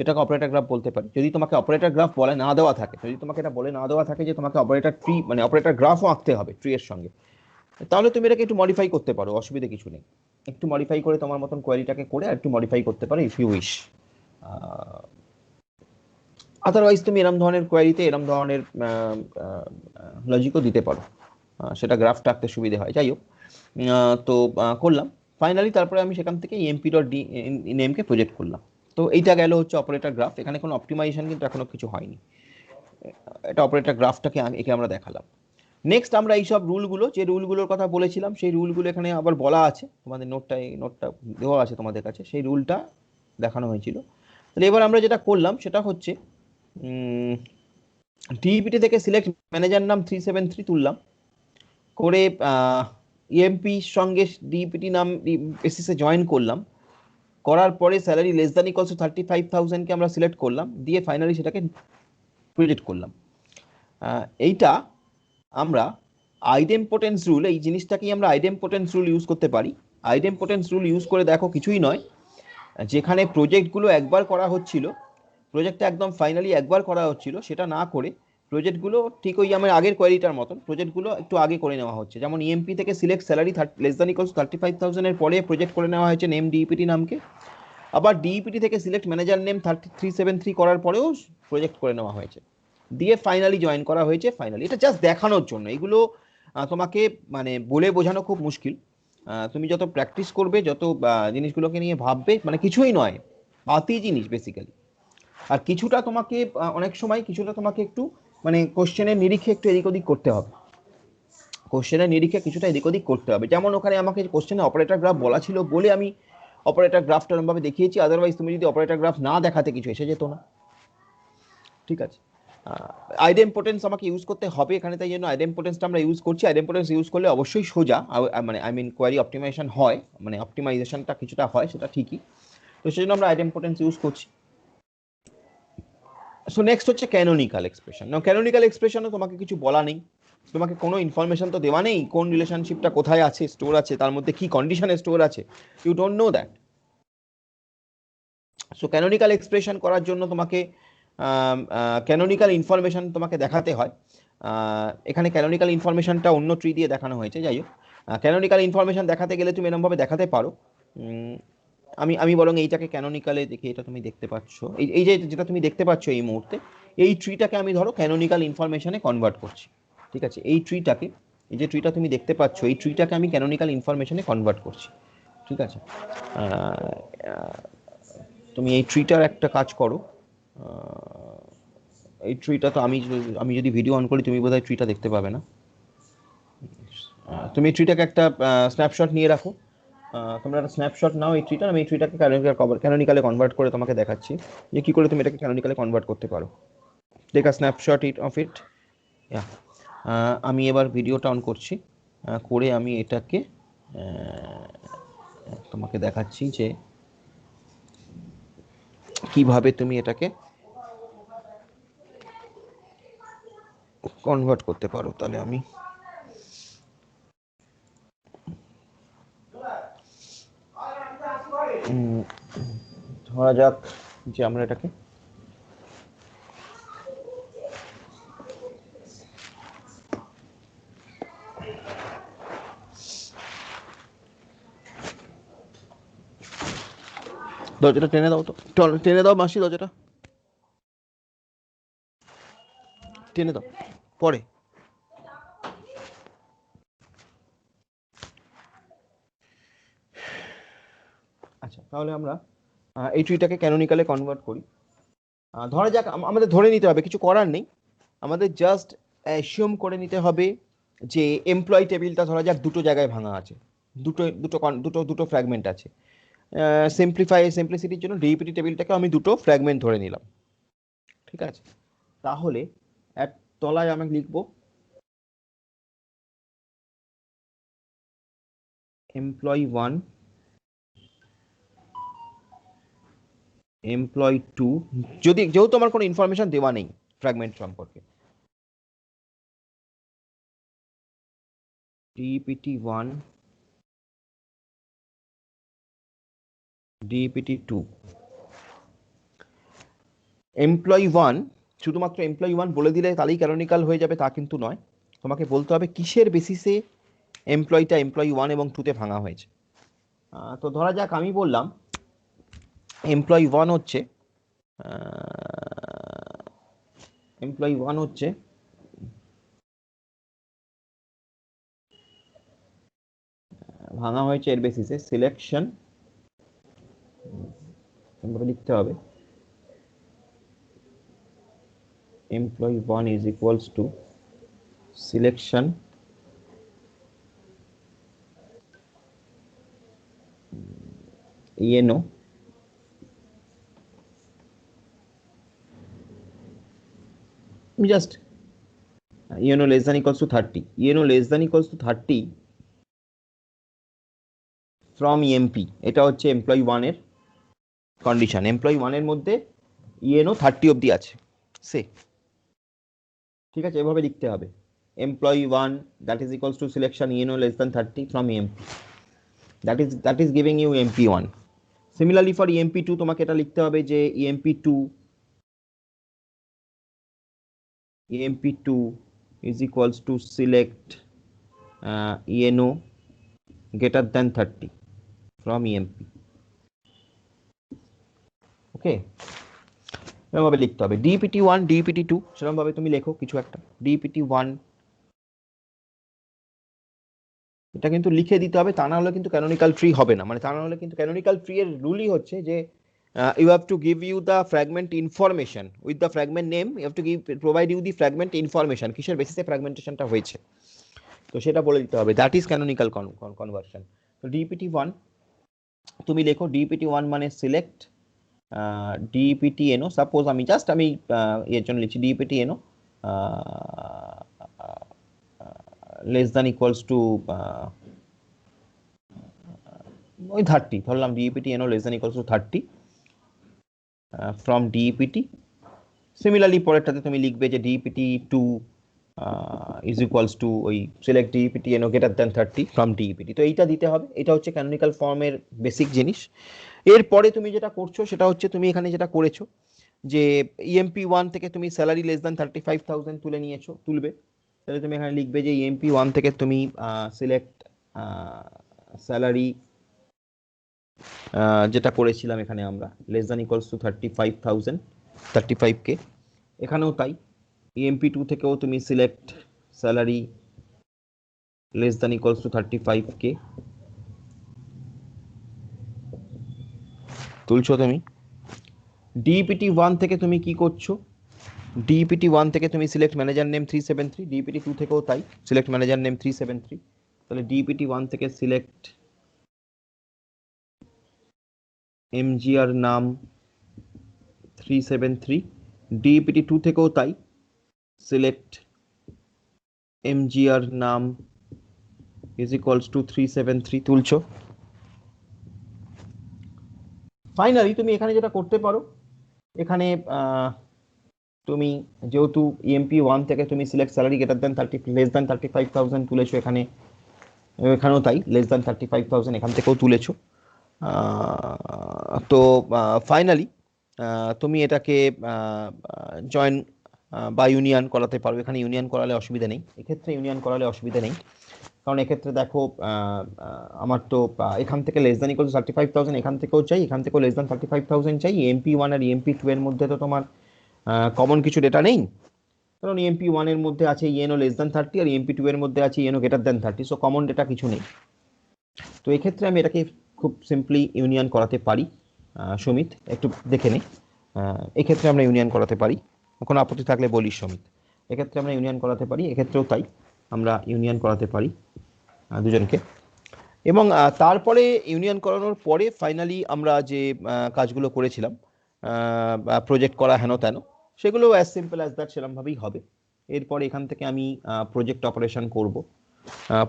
এটাকে অপারেটর গ্রাফ বলতে পারি। যদি তোমাকে অপারেটর গ্রাফ বলে না দেওয়া থাকে, যদি তোমাকে এটা বলে না দেওয়া থাকে যে তোমাকে অপারেটর ট্রি মানে অপারেটর গ্রাফও আঁকতে হবে ট্রি এর সঙ্গে, তাহলে তুমি এটাকে একটু মডিফাই করতে পারো, অসুবিধা কিছু নেই। একটু মডিফাই করে তোমার মতন কোয়ারিটাকে করে আর একটু মডিফাই করতে পারো ইফ ইউ উইশ। আদারওয়াইজ তুমি এরকম ধরনের কোয়ারিতে এরকম ধরনের লজিকও দিতে পারো, সেটা গ্রাফটা আঁকতে সুবিধা হয়। যাই হোক, তো করলাম ফাইনালি, তারপরে আমি সেখান থেকে ইএমপি ডট নেমকে প্রজেক্ট করলাম। তো এইটা গেল হচ্ছে অপারেটর গ্রাফ। এখানে কোনো অপটিমাইজেশন কিন্তু এখনো কিছু হয়নি, এটা অপারেটর গ্রাফটাকে একে আমরা দেখালাম। নেক্সট আমরা এইসব রুলগুলো, যে রুলগুলোর কথা বলেছিলাম সেই রুলগুলো এখানে আবার বলা আছে, তোমাদের নোটটা দেওয়া আছে তোমাদের কাছে, সেই রুলটা দেখানো হয়েছিল। তাহলে এবার আমরা যেটা করলাম সেটা হচ্ছে ডিইপিটি থেকে সিলেক্ট ম্যানেজার নাম 373 তুললাম, করে ইএমপির সঙ্গে ডিইপিটি নাম বেসিসে জয়েন করলাম, করার পরে salary less than equals two 35,000 কে আমরা সিলেক্ট করলাম, দিয়ে ফাইনালি সেটাকে প্রজেক্ট করলাম। এইটা আমরা আইডেম্পোটেন্স রুল, এই জিনিসটাকেই আমরা আইডেম্পোটেন্স রুল ইউজ করতে পারি। আইডেম্পোটেন্স রুল ইউজ করে দেখো কিছুই নয়, যেখানে প্রজেক্টগুলো একবার করা হচ্ছিল, প্রজেক্টটা একদম ফাইনালি একবার করা হচ্ছিল, সেটা না করে প্রজেক্টগুলো ঠিক ওই আমার আগের কোয়ারিটার মতন প্রজেক্টগুলো একটু আগে করে নেওয়া হচ্ছে। যেমন ইএমপি থেকে select salary less than equals 35,000 এর পরে প্রজেক্ট করে নেওয়া হয়েছে নেম ডিইপিটি নামকে, আবার ডিইপিটি থেকে সিলেক্ট ম্যানেজার নেম 373 করার পরেও প্রজেক্ট করে নেওয়া হয়েছে। দিয়ে ফাইনালি জয়েন করা হয়েছে। ফাইনালি এটা জাস্ট দেখানোর জন্য, এগুলো তোমাকে মানে বলে বোঝানো খুব মুশকিল। তুমি যত প্র্যাকটিস করবে, যত জিনিসগুলোকে নিয়ে ভাববে, মানে কিছুই নয়, বাতি জিনিস বেসিক্যালি। আর কিছুটা তোমাকে অনেক সময় কিছুটা তোমাকে একটু মানে কোশ্চেনের নিরিখে একটু এদিক ওদিক করতে হবে, কোশ্চেনের নিরিখে কিছুটা এদিক ওদিক করতে হবে। যেমন ওখানে আমাকে কোশ্চেনে অপারেটর গ্রাফ বলা ছিল বলে আমি অপারেটর গ্রাফটা এরকমভাবে দেখিয়েছি, আদারওয়াইজ তুমি যদি অপারেটর গ্রাফ না দেখাতে কিছু এসে যেত না। ঠিক আছে, আইডেম্পোটেন্স আমাকে ইউজ করতে হবে এখানে, তাই জন্য আইডেম্পোটেন্সটা আমরা ইউজ করছি। আইডেম্পোটেন্স ইউজ করলে অবশ্যই সোজা, মানে আই মিন কোয়ারি অপটিমাইজেশন হয়, মানে অপটিমাইজেশনটা কিছুটা হয়, সেটা ঠিকই। তো সেজন্য আমরা আইডেম্পোটেন্স ইউজ করছি। সো নেক্সট হচ্ছে ক্যানোনিক্যাল এক্সপ্রেশন। নাও ক্যানোনিক্যাল এক্সপ্রেশনে তোমাকে কিছু বলা নেই, তোমাকে কোনো ইনফরমেশন তো দেওয়া নেই কোন রিলেশনশিপটা কোথায় আছে, স্টোর আছে, তার মধ্যে কি কন্ডিশনে স্টোর আছে, you don't know that. So canonical expression করার জন্য তোমাকে ক্যানোনিক্যাল ইনফরমেশন তোমাকে দেখাতে হয়। এখানে ক্যানোনিক্যাল ইনফরমেশনটা অন্য ট্রি দিয়ে দেখানো হয়েছে, যাই হোক ক্যানোনিক্যাল ইনফরমেশন দেখাতে গেলে তুমি এরকমভাবে দেখাতে পারো। আমি বরং এইটাকে ক্যানোনিক্যালে দেখি, এটা তুমি দেখতে পাচ্ছ, এই যে যেটা তুমি দেখতে পাচ্ছ এই মুহূর্তে, এই ট্রিটাকে আমি ধরো ক্যানোনিক্যাল ইনফরমেশনে কনভার্ট করছি। ঠিক আছে, এই ট্রিটাকে, এই যে ট্রিটা তুমি দেখতে পাচ্ছ, এই ট্রিটাকে আমি ক্যানোনিক্যাল ইনফরমেশনে কনভার্ট করছি। ঠিক আছে, তুমি এই ট্রিটার একটা কাজ করো, এই ট্রিটা তো আমি যদি ভিডিও অন করি তুমি বোধহয় ট্রিটা দেখতে পাবে না। তুমি ট্রিটাকে একটা স্ন্যাপশট নিয়ে রাখো, তোমরা একটা স্ন্যাপশট নাও এই ট্রিটা। আমি এই ট্রিটাকে ক্যানোনিক্যালে কনভার্ট করে তোমাকে দেখাচ্ছি যে কী করে তুমি এটাকে ক্যানোনিক্যালে কনভার্ট করতে পারো। Take a snapshot of it. আমি এবার ভিডিওটা অন করছি, করে আমি এটাকে তোমাকে দেখাচ্ছি যে কিভাবে তুমি এটাকে কনভার্ট করতে পারো। তাহলে আমি ধরা যাক যে আমরা এটাকে দরজাটা টেনে দাও, তো টেনে দাও মাসি, দরজাটা টেনে দাও পরে। আচ্ছা, তাহলে আমরা এই ট্রিটাকে ক্যানোনিক্যালে কনভার্ট করি। ধরা যাক আমাদের ধরে নিতে হবে, কিছু করার নেই, আমাদের জাস্ট অ্যাসিউম করে নিতে হবে যে এমপ্লয়ি টেবিলটা ধরা যাক দুটো জায়গায় ভাঙা আছে, দুটো ফ্র্যাগমেন্ট আছে। সিম্পলিসিটির জন্য ডিইপিটি টেবিলটাকে আমি দুটো ফ্র্যাগমেন্ট ধরে নিলাম। ঠিক আছে, তাহলে এক তলায় আমি লিখবো এমপ্লয়ি 1, এমপ্লয়ি 2, যেহেতু আমার কোনো ইনফরমেশন দেওয়া নেই ফ্র্যাগমেন্ট সম্পর্কে, ডিইপিটি 1, ডিইপিটি 2, এমপ্লয়ি 1, শুধুমাত্র এমপ্লয়ি 1 বলে দিলে তাহলেই ক্যানোনিক্যাল হয়ে যাবে তা কিন্তু নয়, তোমাকে বলতে হবে কিসের বেসিসে এমপ্লয়িটা এমপ্লয়ি 1 এবং 2 তে ভাঙা হয়েছে। তো ধরা যাক আমি বললাম এমপ্লয়ি 1 হচ্ছে ভাঙা হয়েছে এর বেসিসে সিলেকশন, লিখতে হবে employee 1 is equals to selection ENO just ENO less than equals to 30, ENO less than equals to 30 from EMP, এটা হচ্ছে এমপ্লয়ি 1 এর কন্ডিশন। এমপ্লয়ি 1 এর মধ্যে ENO 30 অবধি আছে সে। ঠিক আছে, এভাবে লিখতে হবে employee 1 that is equals to selection ENO less than 30 from EMP, that is giving you EMP1. Similarly for EMP2 তোমাকে এটা লিখতে হবে যে EMP2 is equals to select ENO greater than 30 from EMP. Okay, এরকম ভাবে লিখতে হবে। DPT1 DPT2 সেরকম ভাবে তুমি লেখো কিছু একটা। DPT1 এটা কিন্তু লিখে দিতে হবে, তা না হলে কিন্তু ক্যানোনিক্যাল ট্রি হবে না। মানে তা না হলে কিন্তু ক্যানোনিক্যাল ট্রি এর রুলই হচ্ছে যে you have to give you the fragment information with the fragment name, you have to provide you the fragment information, কিসের বেসিসে ফ্র্যাগমেন্টেশনটা হয়েছে, তো সেটা বলে দিতে হবে। That is canonical conversion. তো DPT1 তুমি লেখো, DPT1 মানে সিলেক্ট DPTNO, সাপোজ আমি জাস্ট এর জন্য লিখছি DPTNO less than equals to ওই 30 ধরলাম, DPTNO less than equals to 30 from DPT। Similarly পরেরটাতে তুমি লিখবে যে DPT2 ইজ ইকুয়ালস টু ওই select DPTNO greater than 30 from DPT। তো এইটা দিতে হবে, এটা হচ্ছে ক্যানোনিক্যাল ফর্মের বেসিক জিনিস। এরপরে তুমি যেটা করছো সেটা হচ্ছে তুমি এখানে যেটা করেছো যে EMP1 থেকে তুমি স্যালারি লেস দ্যান 35,000 তুলবে, তাহলে তুমি এখানে লিখবে যে EMP1 থেকে তুমি সিলেক্ট স্যালারি যেটা করেছিলাম এখানে আমরা less than equals two 35K। এখানেও তাই, EMP2 থেকেও তুমি select salary less than equals two 35K তুলছো তুমি। DPT1 থেকে তুমি কি করছো, DPT1 থেকে তুমি সিলেক্ট ম্যানেজার নেম 373, DPT2 থেকেও তাই, সিলেক্ট ম্যানেজার নেম 373। তাহলে DPT1 থেকে সিলেক্ট MGR নাম 373, DPT2 থেকেও তাই, সিলেক্ট MGR নাম is equals to 373 তুলছো। ফাইনালি তুমি এখানে যেটা করতে পারো, এখানে তুমি যেহেতু EMP1 থেকে তুমি select salary greater than 30 less than 35,000 তুলেছো, এখানেও তাই লেস দ্যান 35,000 এখান থেকেও তুলেছো। তো ফাইনালি তুমি এটাকে জয়েন বা ইউনিয়ন করাতে পারো। এখানে ইউনিয়ন করালে অসুবিধা নেই, এক্ষেত্রে ইউনিয়ন করালে অসুবিধা নেই, কারণ এক্ষেত্রে দেখো আমার তো এখান থেকে লেস দ্যান ইকুয়াল টু 35,000 এখান থেকেও চাই, এখান থেকেও লেস দ্যান 35,000 চাই। EMP1 আর EMP2 এর মধ্যে তো তোমার কমন কিছু ডেটা নেই, কারণ EMP1 এর মধ্যে আছে ENO লেস দ্যান 30 আর EMP2 এর মধ্যে আছে ENO greater than 30, so common data কিছু নেই। তো এক্ষেত্রে আমি এটাকে খুব সিম্পলি ইউনিয়ন করাতে পারি। সুমিত একটু দেখে নে, এক্ষেত্রে আমরা ইউনিয়ন করাতে পারি, কোনো আপত্তি থাকলে বলিস সুমিত। এক্ষেত্রে আমরা ইউনিয়ন করাতে পারি, এক্ষেত্রেও তাই আমরা ইউনিয়ন করাতে পারি দুজনকে। এবং তারপরে ইউনিয়ন করানোর পরে ফাইনালি আমরা যে কাজগুলো করেছিলাম প্রজেক্ট করা হেন তেন, সেগুলো অ্যাজ সিম্পল অ্যাজ দ্যাট সেরকমভাবেই হবে। এরপরে এখান থেকে আমি প্রজেক্ট অপারেশন করব,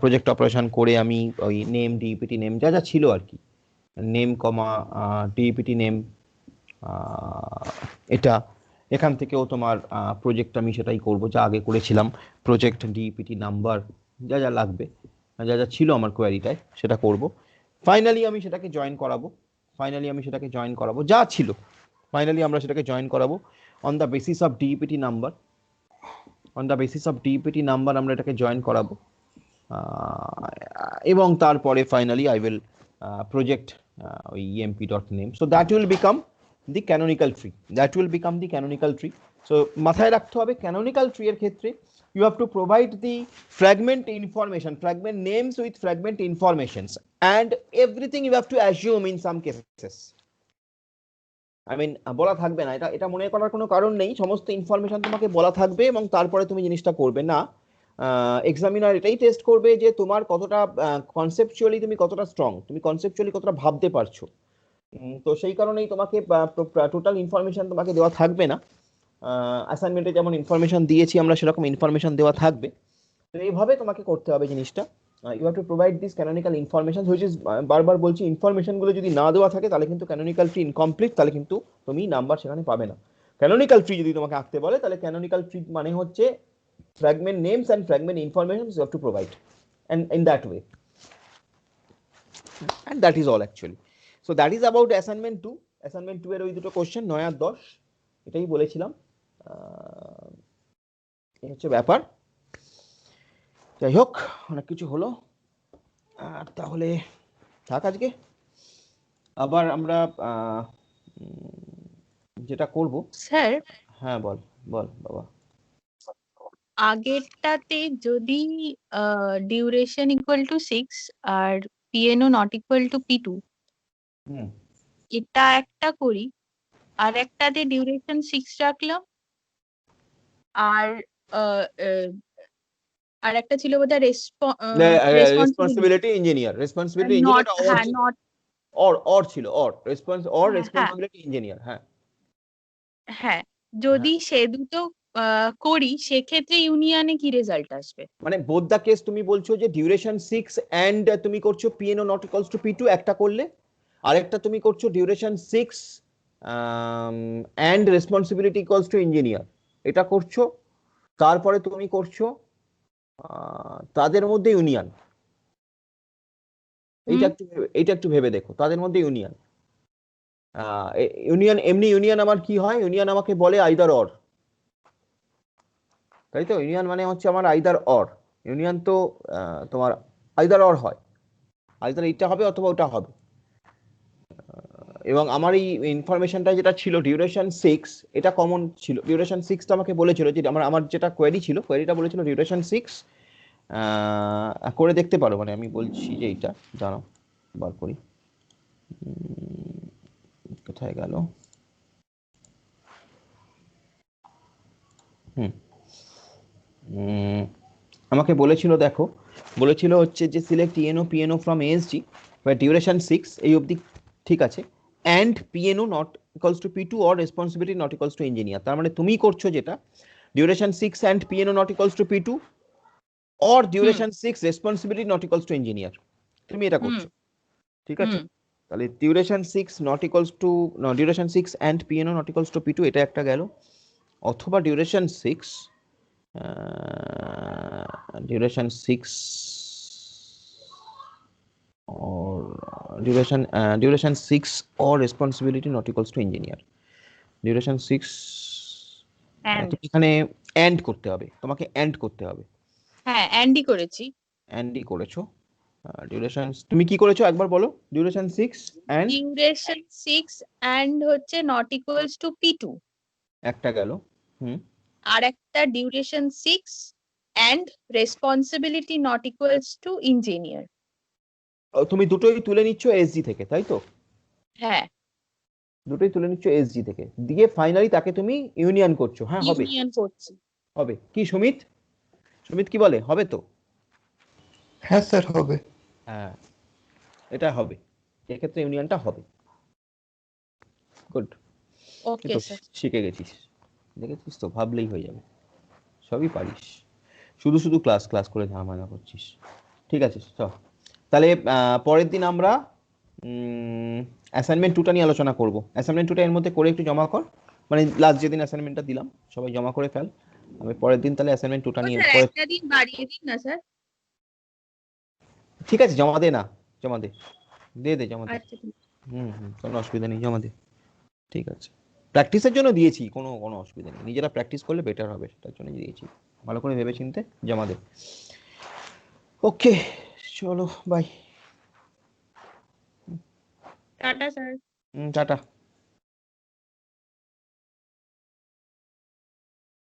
প্রজেক্ট অপারেশন করে আমি ওই নেম DPT নেম যা যা ছিল আর কি, নেম কমা DPT নেম, এটা এখান থেকেও তোমার প্রজেক্ট আমি সেটাই করব যা আগে করেছিলাম, প্রজেক্ট DPT নাম্বার যা যা লাগবে, যা যা ছিল আমার কোয়ারিটায় সেটা করব। ফাইনালি আমি সেটাকে জয়েন করাবো, যা ছিল ফাইনালি আমরা সেটাকে জয়েন করাবো on the basis of DPT number, আমরা এটাকে জয়েন করাবো। এবং তারপরে ফাইনালি আই উইল প্রজেক্ট ওই emp.name, so that will become the canonical tree, so মাথায় রাখতে হবে canonical tree এর ক্ষেত্রে you have to provide the fragment names with fragment informations, and everything you have to assume in some cases, I mean বলা থাকবে না, এটা মনে করার কোনো কারণ নেই, সমস্ত ইনফরমেশন তোমাকে বলা থাকবে এবং তারপরে তুমি জিনিসটা করবে না। এক্সামিনার এটাই টেস্ট করবে যে তোমার কতটা কনসেপচুয়ালি তুমি কতটা স্ট্রং, তুমি কনসেপচুয়ালি কতটা ভাবতে পারছো। তো সেই কারণেই তোমাকে টোটাল ইনফরমেশন তোমাকে দেওয়া থাকবে না, অ্যাসাইনমেন্টে যেমন ইনফরমেশন দিয়েছি আমরা সেরকম ইনফরমেশন দেওয়া থাকবে। তো এইভাবে তোমাকে করতে হবে জিনিসটা, you have to provide this canonical information which is, বারবার বলছি ইনফরমেশনগুলো যদি না দেওয়া থাকে তাহলে কিন্তু ক্যানোনিক্যাল ট্রি ইনকমপ্লিট, তাহলে কিন্তু তুমি নাম্বার সেখানে পাবে না। ক্যানোনিক্যাল ট্রি যদি তোমাকে আঁকতে বলে তাহলে ক্যানোনিক্যাল ট্রি মানে হচ্ছে fragment names and fragment information you have to provide, and in that way, and that is all actually. So that is about assignment 2 এর ওই দুটো কোশ্চেন 9 আর 10, এটাই বলেছিলাম, এই হচ্ছে ব্যাপার। যাই হোক অনেক কিছু হলো, তাহলে থাক আজকে, আবার আমরা যেটা করব, স্যার হ্যাঁ বল বল বাবা। আগেরটাতে যদি ডিউরেশন ইকুয়াল টু 6 আর PNO not equal to P two hmm এটা একটা করি, আর একটাতে ডিউরেশন 6 রাখলাম, আর আহ, আহ, আর একটা ছিল বোধহয় responsibility responsibility engineer, responsibility not, ইঞ্জিনিয়ারটা অর হ্যাঁ ছিল, নট, অর ছিল, অর হ্যাঁ রেসপন্সিবিলিটি ইঞ্জিনিয়ার। হ্যাঁ হ্যাঁ, হ্যাঁ, যদি সে দুটো করি সেক্ষেত্রে ইউনিয়নে কি রেজাল্ট আসবে? মানে বোথ দা কেস তুমি বলছো যে ডিউরেশন 6 এন্ড তুমি করছো পিএনও নট ইকুয়ালস টু পি2 একটা করলে, আরেকটা তুমি করছো duration 6 and responsibility equals to engineer, এটা করছো। তারপরে তুমি করছো তাদের মধ্যে ইউনিয়ন। এইটা একটু ভেবে দেখো, তাদের মধ্যে ইউনিয়ন। ইউনিয়ন, এমনি ইউনিয়ন আমার কি হয়, ইউনিয়ন আমাকে বলে আইদার অর, তাই তো? ইউনিয়ন মানে হচ্ছে আমার আইদার অর, ইউনিয়ন তো তোমার আইদার অর হয়, আইদার এটা হবে অথবা ওটা হবে। এবং আমার এই ইনফরমেশনটা যেটা ছিল ডিউরেশন 6, এটা কমন ছিল। ডিউরেশন 6 তো আমাকে বলেছিল যে আমার যেটা কোয়েরি ছিল, কোয়েরিটা বলেছিল ডিউরেশন 6 করে দেখতে পারো, মানে আমি বলছি যে এইটা জানো বার করি, কোথায় গেল, আমাকে বলেছিল, দেখো বলেছিল হচ্ছে যে select ENO PNO from ASG duration 6 এই অবধি ঠিক আছে, and PNO not equals to P two or responsibility not equals to engineer. তার মানে তুমি করছো যেটা duration 6 and PNO not equals to P two or duration 6 responsibility not equals to engineer, তুমি এটা করছো, ঠিক আছে? তাহলে duration 6 not equals to, duration 6 and PNO not equals to P two এটা একটা গেল, অথবা duration 6 duration 6 or duration 6 or responsibility not equals to engineer, duration 6 তুমি এখানে এন্ড করতে হবে, তোমাকে এন্ড করতে হবে। হ্যাঁ অ্যান্ডি করেছি, এন্ডই করেছো। ডিউরেশন তুমি কি করেছো একবার বলো, ডিউরেশন 6 এন্ড ডিউরেশন 6 অ্যান্ড হচ্ছে নট ইকুয়ালস টু পি2, একটা গেল, আর একটা duration 6 and responsibility not equals to engineer. তুমি দুটোই তুলে নিচ্ছ এসজি থেকে, তাই তো? হ্যাঁ দুটোই তুলে নিচ্ছ এসজি থেকে, দিয়ে ফাইনালি তাকে তুমি ইউনিয়ন করছো। হ্যাঁ হবে, ইউনিয়ন করছি। হবে কি সুমিত? সুমিত কি বলে, হবে তো? হ্যাঁ স্যার হবে। হ্যাঁ এটা হবে, এক্ষেত্রে ইউনিয়নটা হবে। গুড, ওকে তো স্যার, শিখে গেছিস, দেখেছিস তো, ভাবলেই হয়ে যাবে, সবই পারিস, শুধু শুধু ক্লাস ক্লাস করে ঝামেলা করছিস। ঠিক আছে চল, তাহলে পরের দিন আমরা অ্যাসাইনমেন্ট 2টা নিয়ে আলোচনা করব। অ্যাসাইনমেন্ট 2টা এর মধ্যে করে একটু জমা কর, মানে লাস্ট যেদিন অ্যাসাইনমেন্টটা দিলাম সবাই জমা করে ফেল, আমি পরের দিন তাহলে অ্যাসাইনমেন্ট 2টা নিয়ে স্যার পরে, একটা দিন বাড়িয়ে দিন না স্যার। ঠিক আছে জমা দে না, জমা দে, দে জমা দে, আচ্ছা ঠিক কোনো অসুবিধা নেই, জমা দে। ঠিক আছে, প্র্যাকটিসের জন্য দিয়েছি, কোনো কোনো অসুবিধা নেই, নিজেরা প্র্যাকটিস করলে বেটার হবে, সেটার জন্য দিয়েছি, ভালো করে ভেবে চিন্তে জমা দে। ওকে চলো বাই, টাটা স্যার। টাটা।